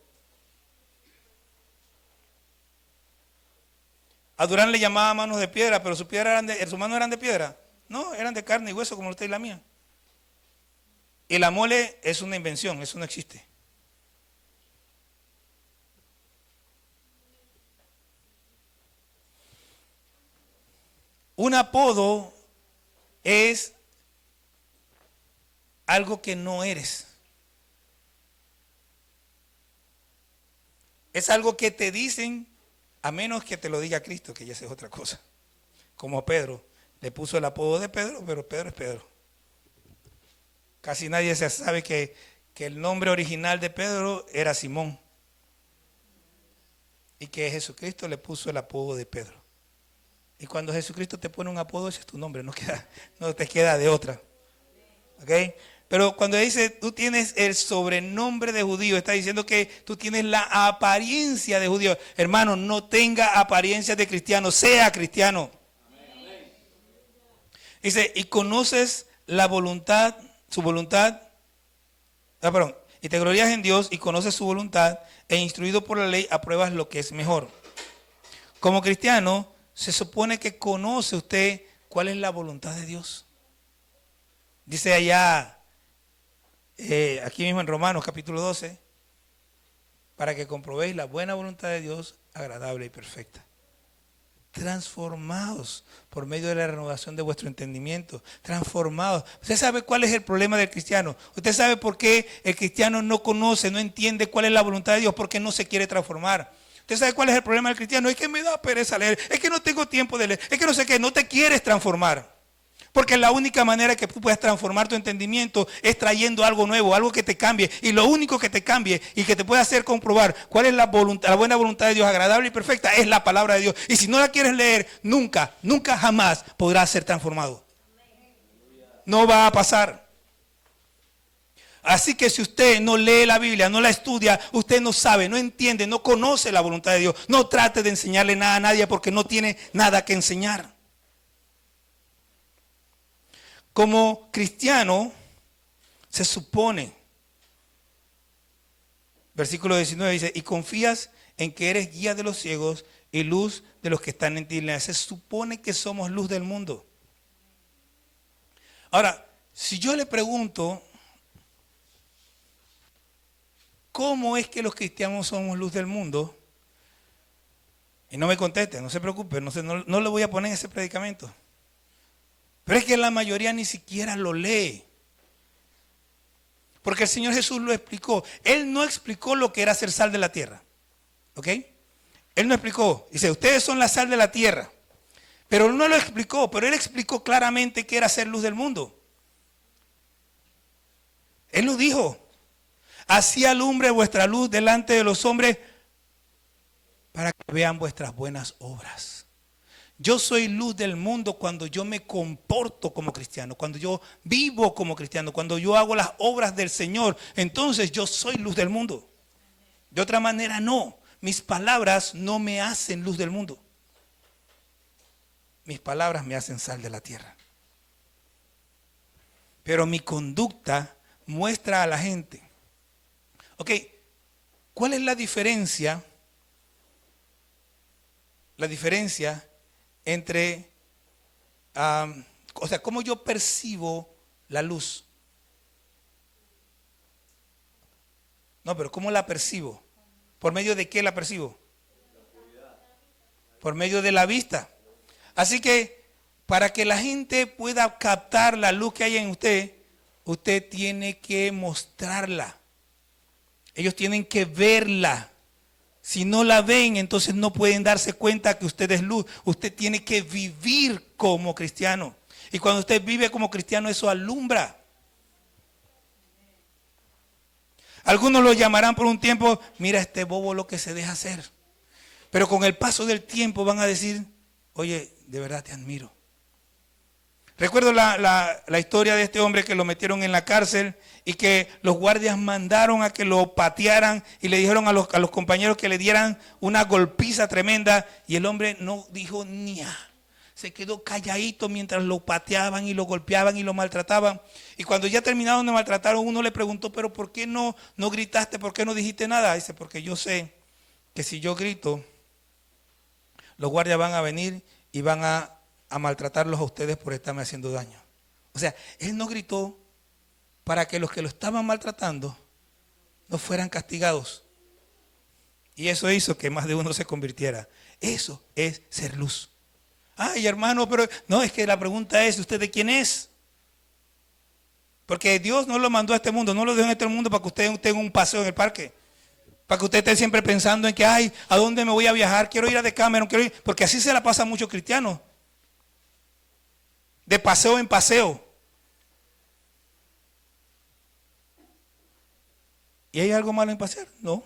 A Durán le llamaba manos de piedra, pero sus manos eran de piedra. No, eran de carne y hueso como usted y la mía. Y la mole es una invención, eso no existe. Un apodo es algo que no eres. Es algo que te dicen, a menos que te lo diga Cristo, que ya es otra cosa. Como a Pedro, le puso el apodo de Pedro, pero Pedro es Pedro. Casi nadie se sabe que el nombre original de Pedro era Simón. Y que Jesucristo le puso el apodo de Pedro. Y cuando Jesucristo te pone un apodo, ese es tu nombre, no te queda de otra. ¿Ok? Pero cuando dice tú tienes el sobrenombre de judío, está diciendo que tú tienes la apariencia de judío. Hermano, no tenga apariencia de cristiano, sea cristiano. Dice, y conoces la voluntad, su voluntad, y te glorías en Dios y conoces su voluntad e instruido por la ley apruebas lo que es mejor. Como cristiano, se supone que conoce usted cuál es la voluntad de Dios. Dice allá, aquí mismo en Romanos capítulo 12, para que comprobéis la buena voluntad de Dios, agradable y perfecta. Transformados por medio de la renovación de vuestro entendimiento. Transformados. ¿Usted sabe cuál es el problema del cristiano? ¿Usted sabe por qué el cristiano no conoce, no entiende cuál es la voluntad de Dios? Porque no se quiere transformar. ¿Usted sabe cuál es el problema del cristiano? Es que me da pereza leer, es que no tengo tiempo de leer, es que no sé qué, no te quieres transformar. Porque la única manera que tú puedas transformar tu entendimiento es trayendo algo nuevo, algo que te cambie. Y lo único que te cambie y que te pueda hacer comprobar cuál es la buena voluntad de Dios, agradable y perfecta, es la palabra de Dios. Y si no la quieres leer, nunca, nunca jamás podrás ser transformado. No va a pasar. Así que si usted no lee la Biblia, no la estudia, usted no sabe, no entiende, no conoce la voluntad de Dios. No trate de enseñarle nada a nadie porque no tiene nada que enseñar. Como cristiano, se supone, versículo 19 dice, y confías en que eres guía de los ciegos y luz de los que están en tinieblas. Se supone que somos luz del mundo. Ahora, si yo le pregunto, ¿cómo es que los cristianos somos luz del mundo? Y no me conteste, no se preocupe, no le voy a poner ese predicamento. Pero es que la mayoría ni siquiera lo lee. Porque el Señor Jesús lo explicó. Él no explicó lo que era ser sal de la tierra. ¿Ok? Él no explicó. Dice, ustedes son la sal de la tierra. Pero no lo explicó. Pero Él explicó claramente qué era ser luz del mundo. Él lo dijo. Así alumbre vuestra luz delante de los hombres para que vean vuestras buenas obras. Yo soy luz del mundo cuando yo me comporto como cristiano, cuando yo vivo como cristiano, cuando yo hago las obras del Señor. Entonces yo soy luz del mundo. De otra manera no. Mis palabras no me hacen luz del mundo. Mis palabras me hacen sal de la tierra. Pero mi conducta muestra a la gente. Ok, ¿cuál es la diferencia? La diferencia entre, cómo yo percibo la luz. No, pero ¿cómo la percibo? ¿Por medio de qué la percibo? Por medio de la vista. Así que, para que la gente pueda captar la luz que hay en usted, usted tiene que mostrarla. Ellos tienen que verla. Si no la ven, entonces no pueden darse cuenta que usted es luz. Usted tiene que vivir como cristiano. Y cuando usted vive como cristiano, eso alumbra. Algunos lo llamarán por un tiempo, mira este bobo lo que se deja hacer. Pero con el paso del tiempo van a decir, oye, de verdad te admiro. Recuerdo la historia de este hombre que lo metieron en la cárcel y que los guardias mandaron a que lo patearan y le dijeron a los compañeros que le dieran una golpiza tremenda y el hombre no dijo ni a. Se quedó calladito mientras lo pateaban y lo golpeaban y lo maltrataban. Y cuando ya terminaron de maltratar, uno le preguntó, pero ¿por qué no gritaste? ¿Por qué no dijiste nada? Dice, porque yo sé que si yo grito, los guardias van a venir y van a maltratarlos a ustedes por estarme haciendo daño. O sea, él no gritó para que los que lo estaban maltratando no fueran castigados. Y eso hizo que más de uno se convirtiera. Eso es ser luz. Ay, hermano, pero no, es que la pregunta es, ¿usted de quién es? Porque Dios no lo mandó a este mundo, no lo dejó en este mundo para que usted tenga un paseo en el parque. Para que usted esté siempre pensando en que, ay, ¿a dónde me voy a viajar? Quiero ir a Decameron, quiero ir. Porque así se la pasa a muchos cristianos. De paseo en paseo. ¿Y hay algo malo en pasear? No.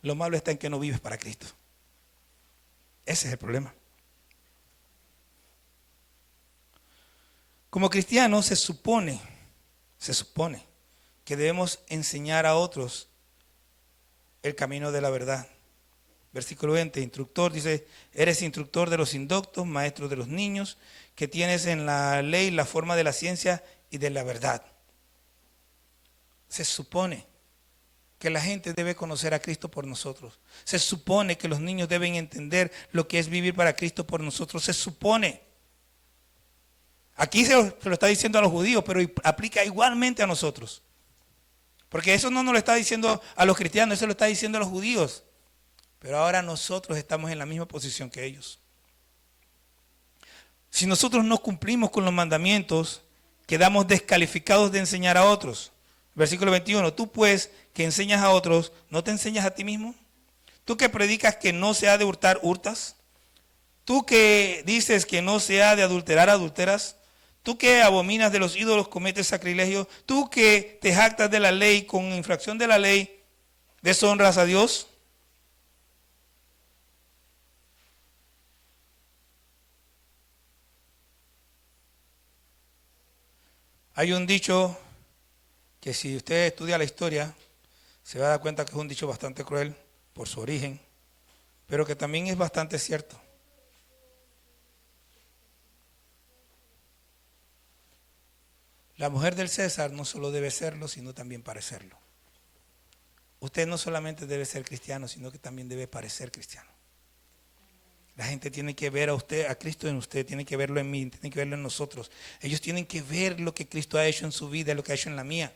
Lo malo está en que no vives para Cristo. Ese es el problema. Como cristianos se supone que debemos enseñar a otros el camino de la verdad. Versículo 20, instructor, dice, eres instructor de los indoctos, maestro de los niños, que tienes en la ley la forma de la ciencia y de la verdad. Se supone que la gente debe conocer a Cristo por nosotros. Se supone que los niños deben entender lo que es vivir para Cristo por nosotros. Se supone. Aquí se lo está diciendo a los judíos, pero aplica igualmente a nosotros. Porque eso no nos lo está diciendo a los cristianos, eso lo está diciendo a los judíos. Pero ahora nosotros estamos en la misma posición que ellos. Si nosotros no cumplimos con los mandamientos, quedamos descalificados de enseñar a otros. Versículo 21, tú pues que enseñas a otros, ¿no te enseñas a ti mismo? Tú que predicas que no se ha de hurtar, hurtas. Tú que dices que no se ha de adulterar, adulteras. Tú que abominas de los ídolos, cometes sacrilegio. Tú que te jactas de la ley, con infracción de la ley, deshonras a Dios. Hay un dicho que si usted estudia la historia, se va a dar cuenta que es un dicho bastante cruel por su origen, pero que también es bastante cierto. La mujer del César no solo debe serlo, sino también parecerlo. Usted no solamente debe ser cristiano, sino que también debe parecer cristiano. La gente tiene que ver a usted, a Cristo en usted, tiene que verlo en mí, tiene que verlo en nosotros. Ellos tienen que ver lo que Cristo ha hecho en su vida, lo que ha hecho en la mía.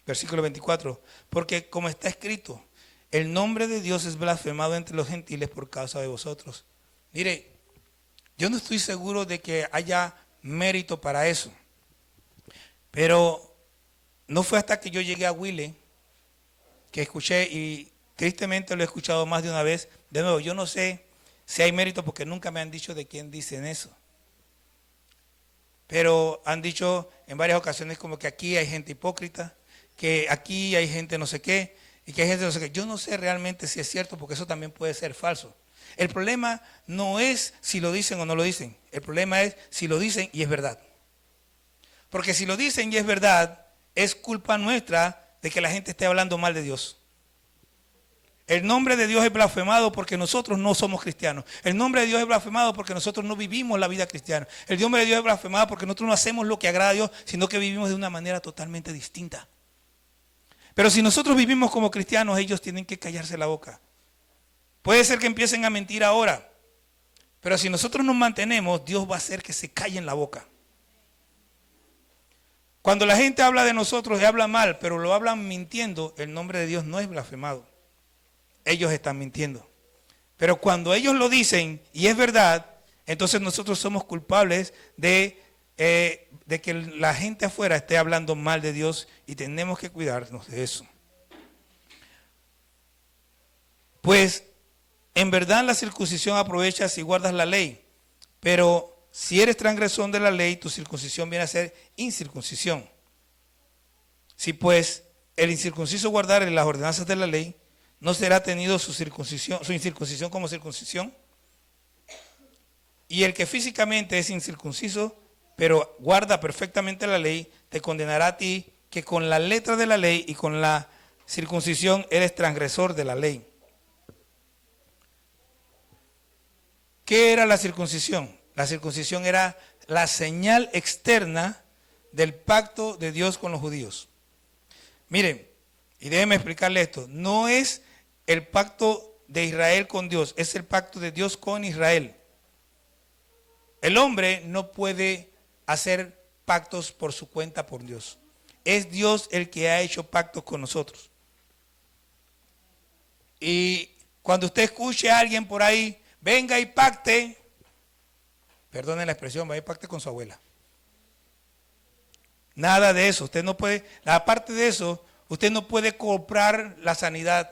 Versículo 24, porque como está escrito, el nombre de Dios es blasfemado entre los gentiles por causa de vosotros. Mire, yo no estoy seguro de que haya mérito para eso, pero no fue hasta que yo llegué a Huile que escuché, y tristemente lo he escuchado más de una vez. De nuevo, yo no sé si hay mérito porque nunca me han dicho de quién dicen eso. Pero han dicho en varias ocasiones como que aquí hay gente hipócrita, que aquí hay gente no sé qué, y que hay gente no sé qué. Yo no sé realmente si es cierto porque eso también puede ser falso. El problema no es si lo dicen o no lo dicen. El problema es si lo dicen y es verdad. Porque si lo dicen y es verdad, es culpa nuestra de que la gente esté hablando mal de Dios. El nombre de Dios es blasfemado porque nosotros no somos cristianos. El nombre de Dios es blasfemado porque nosotros no vivimos la vida cristiana. El nombre de Dios es blasfemado porque nosotros no hacemos lo que agrada a Dios, sino que vivimos de una manera totalmente distinta. Pero si nosotros vivimos como cristianos, ellos tienen que callarse la boca. Puede ser que empiecen a mentir ahora, pero si nosotros nos mantenemos, Dios va a hacer que se callen la boca. Cuando la gente habla de nosotros y habla mal, pero lo hablan mintiendo, el nombre de Dios no es blasfemado. Ellos están mintiendo. Pero cuando ellos lo dicen y es verdad, entonces nosotros somos culpables de de que la gente afuera esté hablando mal de Dios y tenemos que cuidarnos de eso. Pues en verdad la circuncisión aprovecha si guardas la ley, pero si eres transgresor de la ley, tu circuncisión viene a ser incircuncisión. Si pues el incircunciso guardare las ordenanzas de la ley, ¿no será tenido su incircuncisión como circuncisión? Y el que físicamente es incircunciso, pero guarda perfectamente la ley, te condenará a ti, que con la letra de la ley y con la circuncisión eres transgresor de la ley. ¿Qué era la circuncisión? La circuncisión era la señal externa del pacto de Dios con los judíos. Miren, y déjenme explicarle esto, no es el pacto de Israel con Dios, es el pacto de Dios con Israel. El hombre no puede hacer pactos por su cuenta por Dios. Es Dios el que ha hecho pactos con nosotros. Y cuando usted escuche a alguien por ahí, venga y pacte, perdonen la expresión, vaya y pacte con su abuela. Nada de eso, usted no puede, aparte de eso, usted no puede comprar la sanidad,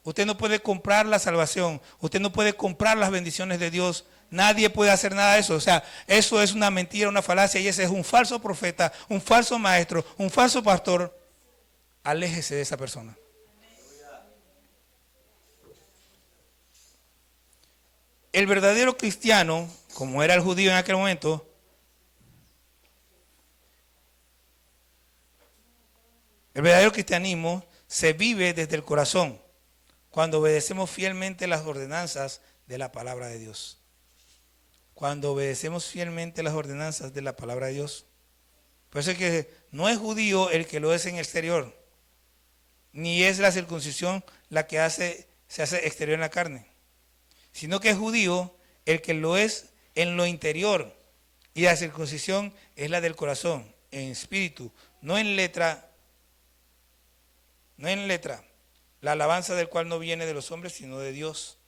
usted no puede comprar la salvación, usted no puede comprar las bendiciones de Dios, nadie puede hacer nada de eso, o sea, eso es una mentira, una falacia y ese es un falso profeta, un falso maestro, un falso pastor, aléjese de esa persona. El verdadero cristiano, como era el judío en aquel momento, el verdadero cristianismo se vive desde el corazón, cuando obedecemos fielmente las ordenanzas de la palabra de Dios. Cuando obedecemos fielmente las ordenanzas de la palabra de Dios. Por eso es que no es judío el que lo es en el exterior, ni es la circuncisión la que se hace exterior en la carne, sino que es judío el que lo es en lo interior, y la circuncisión es la del corazón, en espíritu, no en letra, la alabanza del cual no viene de los hombres, sino de Dios.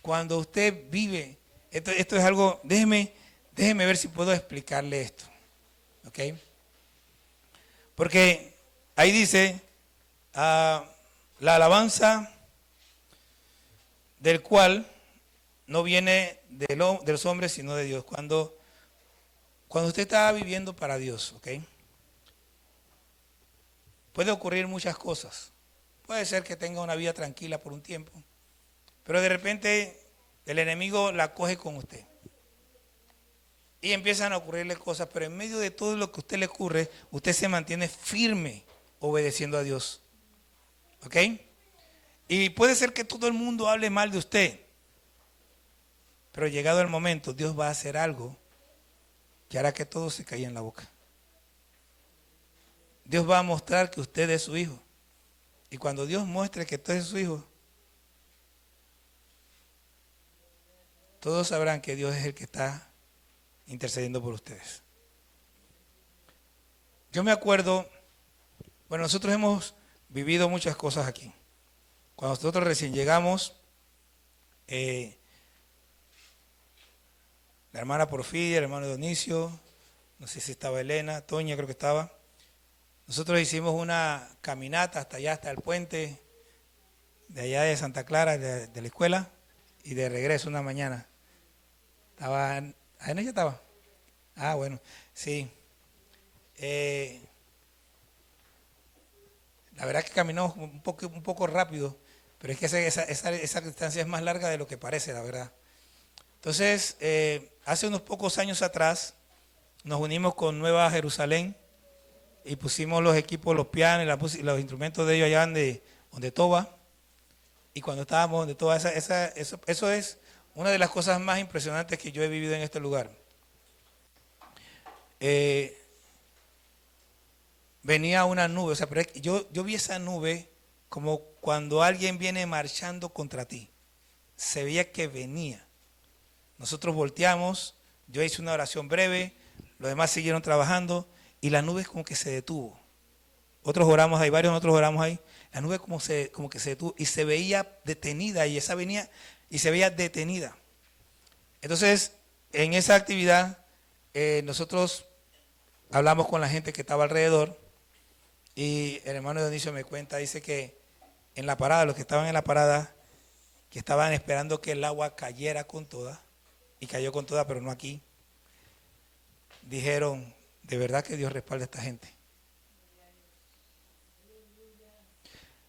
Cuando usted vive, esto es algo, déjeme ver si puedo explicarle esto, ¿ok? Porque ahí dice, la alabanza del cual no viene de los hombres, sino de Dios. Cuando usted está viviendo para Dios, ¿ok? Puede ocurrir muchas cosas. Puede ser que tenga una vida tranquila por un tiempo, pero de repente el enemigo la coge con usted. Y empiezan a ocurrirle cosas, pero en medio de todo lo que a usted le ocurre, usted se mantiene firme obedeciendo a Dios. ¿Ok? Y puede ser que todo el mundo hable mal de usted, pero llegado el momento, Dios va a hacer algo que hará que todo se caiga en la boca. Dios va a mostrar que usted es su hijo. Y cuando Dios muestre que usted es su hijo, todos sabrán que Dios es el que está intercediendo por ustedes. Yo me acuerdo, bueno, nosotros hemos vivido muchas cosas aquí. Cuando nosotros recién llegamos, la hermana Porfidia, el hermano Dionisio, no sé si estaba Elena, Toña creo que estaba. Nosotros hicimos una caminata hasta allá, hasta el puente de allá de Santa Clara, de la escuela, y de regreso una mañana. ¿Estaba? ¿En ella estaba? Ah, bueno, sí. La verdad que caminamos un poco rápido, pero es que esa distancia es más larga de lo que parece, la verdad. Entonces, hace unos pocos años atrás, nos unimos con Nueva Jerusalén y pusimos los equipos, los pianos y los instrumentos de ellos allá donde Toba. Y cuando estábamos donde Toba, eso es una de las cosas más impresionantes que yo he vivido en este lugar. Venía una nube, o sea, pero yo vi esa nube como cuando alguien viene marchando contra ti. Se veía que venía. Nosotros volteamos, yo hice una oración breve, los demás siguieron trabajando y la nube como que se detuvo. Otros oramos ahí, varios nosotros oramos ahí. La nube como que se detuvo y se veía detenida y esa venía y se veía detenida. Entonces, en esa actividad, nosotros hablamos con la gente que estaba alrededor y el hermano Dionisio me cuenta, dice que en la parada, los que estaban en la parada, que estaban esperando que el agua cayera con toda, y cayó con toda, pero no aquí, dijeron, de verdad que Dios respalda a esta gente.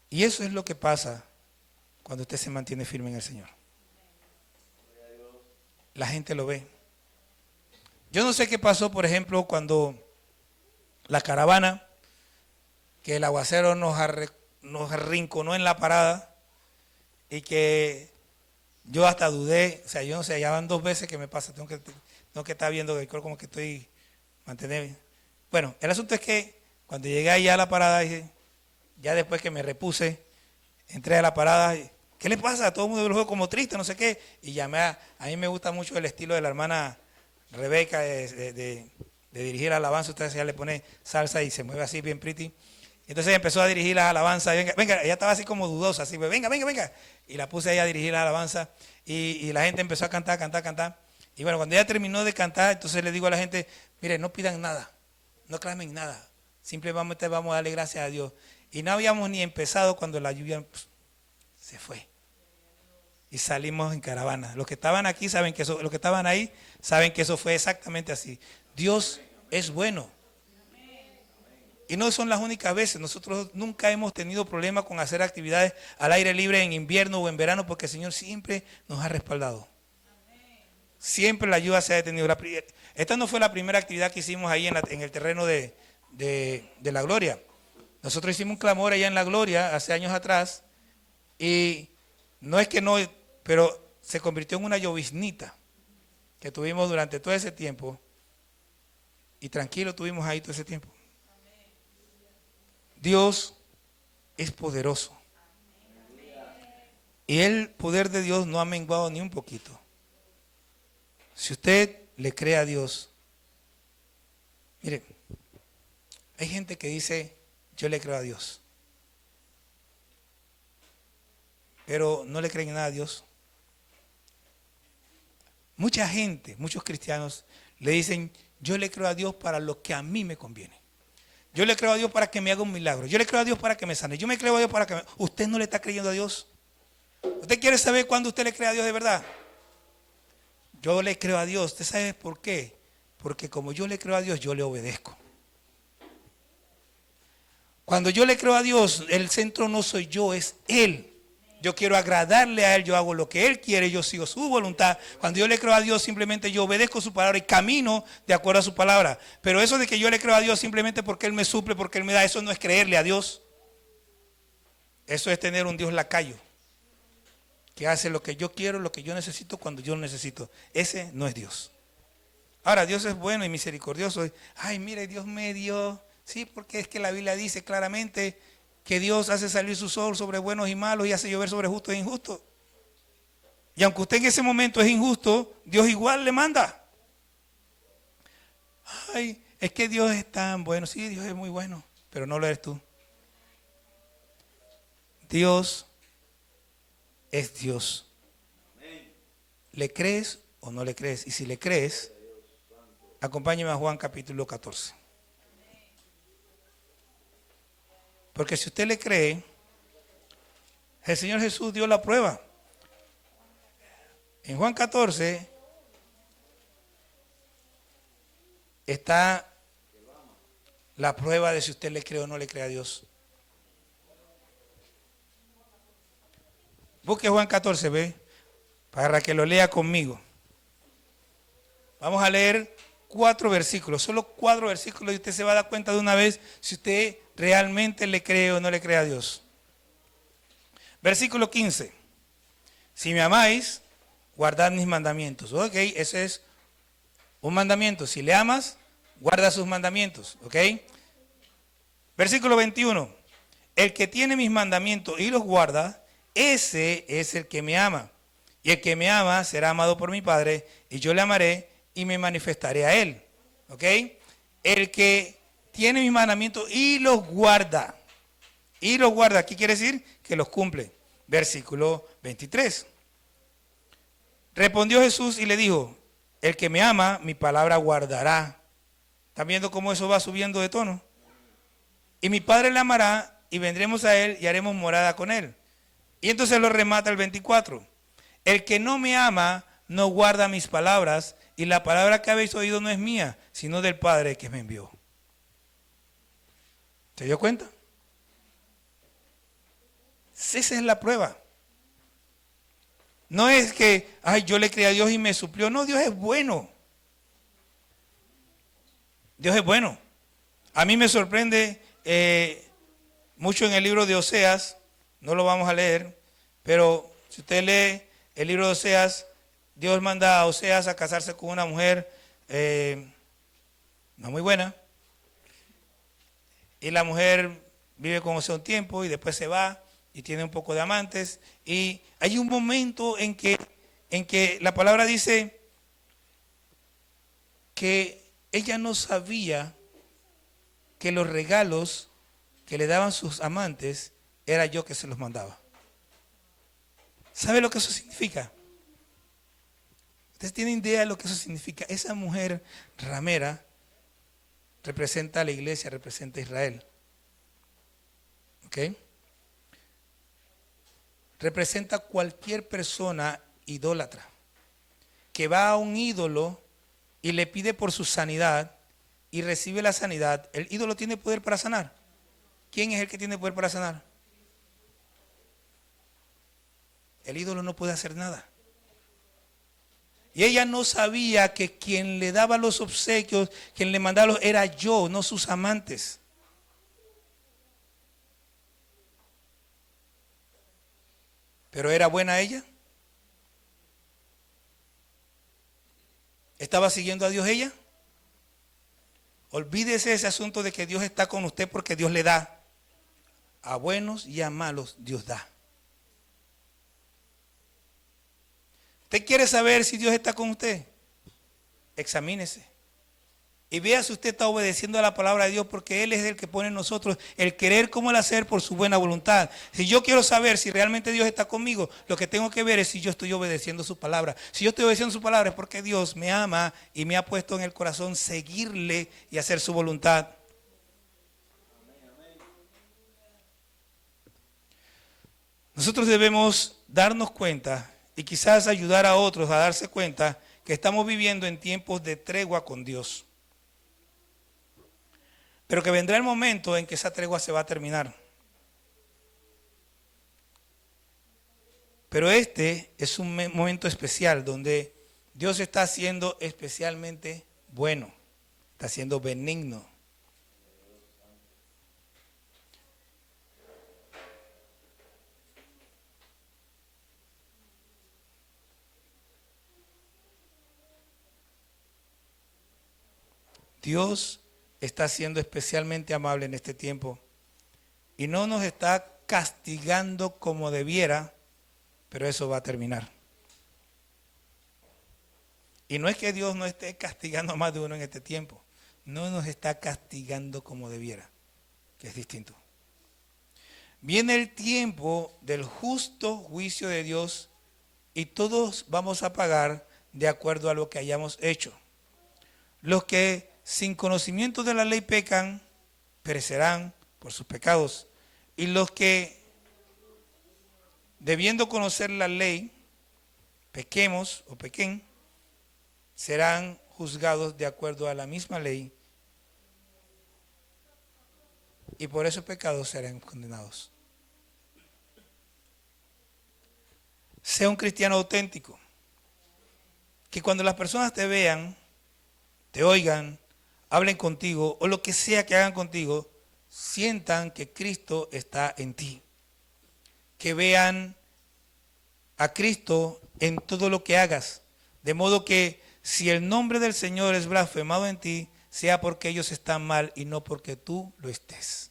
Y eso es lo que pasa cuando usted se mantiene firme en el Señor. La gente lo ve. Yo no sé qué pasó, por ejemplo, cuando la caravana, que el aguacero nos arrinconó en la parada y que yo hasta dudé, o sea, yo no sé, ya van 2 veces que me pasa, tengo que estar viendo que creo como que estoy manteniendo. Bueno, el asunto es que cuando llegué allá a la parada, ya después que me repuse, entré a la parada, ¿qué le pasa? Todo el mundo lo veo como triste, no sé qué, y llamé a mí me gusta mucho el estilo de la hermana Rebeca de dirigir alabanza. Usted ya le pone salsa y se mueve así bien pretty. Entonces empezó a dirigir la alabanza. Venga, ella estaba así como dudosa, así, venga. Y la puse ahí a dirigir la alabanza. Y la gente empezó a cantar. Y bueno, cuando ella terminó de cantar, entonces le digo a la gente, mire, no pidan nada, no clamen nada. Simplemente vamos a darle gracias a Dios. Y no habíamos ni empezado cuando la lluvia se fue. Y salimos en caravana. Los que estaban aquí saben que eso, los que estaban ahí saben que eso fue exactamente así. Dios es bueno. Y no son las únicas veces. Nosotros nunca hemos tenido problema con hacer actividades al aire libre en invierno o en verano porque el Señor siempre nos ha respaldado. Siempre la ayuda se ha detenido. Esta no fue la primera actividad que hicimos ahí en el terreno de la Gloria. Nosotros hicimos un clamor allá en la Gloria hace años atrás y no es que no, pero se convirtió en una lloviznita que tuvimos durante todo ese tiempo y tranquilo tuvimos ahí todo ese tiempo. Dios es poderoso y el poder de Dios no ha menguado ni un poquito. Si usted le cree a Dios, mire, hay gente que dice, yo le creo a Dios, pero no le creen nada a Dios. Mucha gente, muchos cristianos le dicen, yo le creo a Dios para lo que a mí me conviene. Yo le creo a Dios para que me haga un milagro. Yo le creo a Dios para que me sane. Yo me creo a Dios para que Usted no le está creyendo a Dios. ¿Usted quiere saber cuándo usted le cree a Dios de verdad? Yo le creo a Dios. ¿Usted sabe por qué? Porque como yo le creo a Dios, yo le obedezco. Cuando yo le creo a Dios, el centro no soy yo, es Él. Yo quiero agradarle a Él, yo hago lo que Él quiere, yo sigo su voluntad. Cuando yo le creo a Dios, simplemente yo obedezco su palabra y camino de acuerdo a su palabra. Pero eso de que yo le creo a Dios simplemente porque Él me suple, porque Él me da, eso no es creerle a Dios. Eso es tener un Dios lacayo, que hace lo que yo quiero, lo que yo necesito, cuando yo lo necesito. Ese no es Dios. Ahora, Dios es bueno y misericordioso. Ay, mire, Dios me dio. Sí, porque es que la Biblia dice claramente que Dios hace salir su sol sobre buenos y malos y hace llover sobre justos e injustos. Y aunque usted en ese momento es injusto, Dios igual le manda. Ay, es que Dios es tan bueno. Sí, Dios es muy bueno, pero no lo eres tú. Dios es Dios. ¿Le crees o no le crees? Y si le crees, acompáñeme a Juan capítulo 14. Porque si usted le cree, el Señor Jesús dio la prueba. En Juan 14 está la prueba de si usted le cree o no le cree a Dios. Busque Juan 14, ve, para que lo lea conmigo. Vamos a leer 4 versículos, solo 4 versículos y usted se va a dar cuenta de una vez si usted realmente le cree o no le cree a Dios. Versículo 15. Si me amáis, guardad mis mandamientos. Ok, ese es un mandamiento. Si le amas, guarda sus mandamientos. Ok. Versículo 21. El que tiene mis mandamientos y los guarda, ese es el que me ama. Y el que me ama será amado por mi Padre, y yo le amaré y me manifestaré a él. ¿Ok? El que tiene mis mandamientos y los guarda. Y los guarda, ¿qué quiere decir? Que los cumple. Versículo 23. Respondió Jesús y le dijo, El que me ama, mi palabra guardará. ¿Están viendo cómo eso va subiendo de tono? Y mi Padre le amará y vendremos a él y haremos morada con él. Y entonces lo remata el 24. El que no me ama no guarda mis palabras y la palabra que habéis oído no es mía, sino del Padre que me envió. ¿Se dio cuenta? Esa es la prueba. No es que, ay, yo le creí a Dios y me suplió. No, Dios es bueno. Dios es bueno. A mí me sorprende mucho en el libro de Oseas, no lo vamos a leer, pero si usted lee el libro de Oseas, Dios manda a Oseas a casarse con una mujer no muy buena, y la mujer vive con Oseas un tiempo y después se va y tiene un poco de amantes, y hay un momento en que la palabra dice que ella no sabía que los regalos que le daban sus amantes era yo que se los mandaba. ¿Sabe lo que eso significa? ¿Ustedes tienen idea de lo que eso significa? Esa mujer ramera representa a la iglesia, representa a Israel. ¿Ok? Representa cualquier persona idólatra que va a un ídolo y le pide por su sanidad y recibe la sanidad. ¿El ídolo tiene poder para sanar? ¿Quién es el que tiene poder para sanar? El ídolo no puede hacer nada. Y ella no sabía que quien le daba los obsequios, quien le mandaba era yo, no sus amantes. ¿Pero era buena ella? ¿Estaba siguiendo a Dios ella? Olvídese ese asunto de que Dios está con usted porque Dios le da. A buenos y a malos Dios da. ¿Usted quiere saber si Dios está con usted? Examínese. Y vea si usted está obedeciendo a la palabra de Dios, porque Él es el que pone en nosotros el querer como el hacer por su buena voluntad. Si yo quiero saber si realmente Dios está conmigo, lo que tengo que ver es si yo estoy obedeciendo su palabra. Si yo estoy obedeciendo su palabra es porque Dios me ama y me ha puesto en el corazón seguirle y hacer su voluntad. Nosotros debemos darnos cuenta y quizás ayudar a otros a darse cuenta que estamos viviendo en tiempos de tregua con Dios. Pero que vendrá el momento en que esa tregua se va a terminar. Pero este es un momento especial donde Dios está siendo especialmente bueno, está siendo benigno. Dios está siendo especialmente amable en este tiempo y no nos está castigando como debiera, pero eso va a terminar. Y no es que Dios no esté castigando a más de uno en este tiempo, no nos está castigando como debiera, que es distinto. Viene el tiempo del justo juicio de Dios y todos vamos a pagar de acuerdo a lo que hayamos hecho. Los que sin conocimiento de la ley pecan, perecerán por sus pecados. Y los que, debiendo conocer la ley, pequemos o pequen, serán juzgados de acuerdo a la misma ley. Y por esos pecados serán condenados. Sea un cristiano auténtico. Que cuando las personas te vean, te oigan, hablen contigo o lo que sea que hagan contigo, sientan que Cristo está en ti. Que vean a Cristo en todo lo que hagas. De modo que si el nombre del Señor es blasfemado en ti, sea porque ellos están mal y no porque tú lo estés.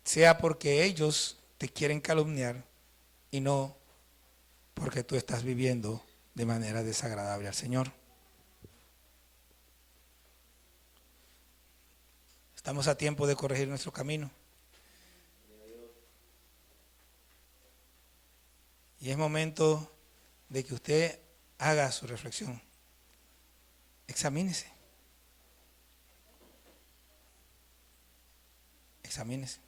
Sea porque ellos te quieren calumniar y no porque tú estás viviendo de manera desagradable al Señor. Estamos a tiempo de corregir nuestro camino. Y es momento de que usted haga su reflexión. Examínese. Examínese.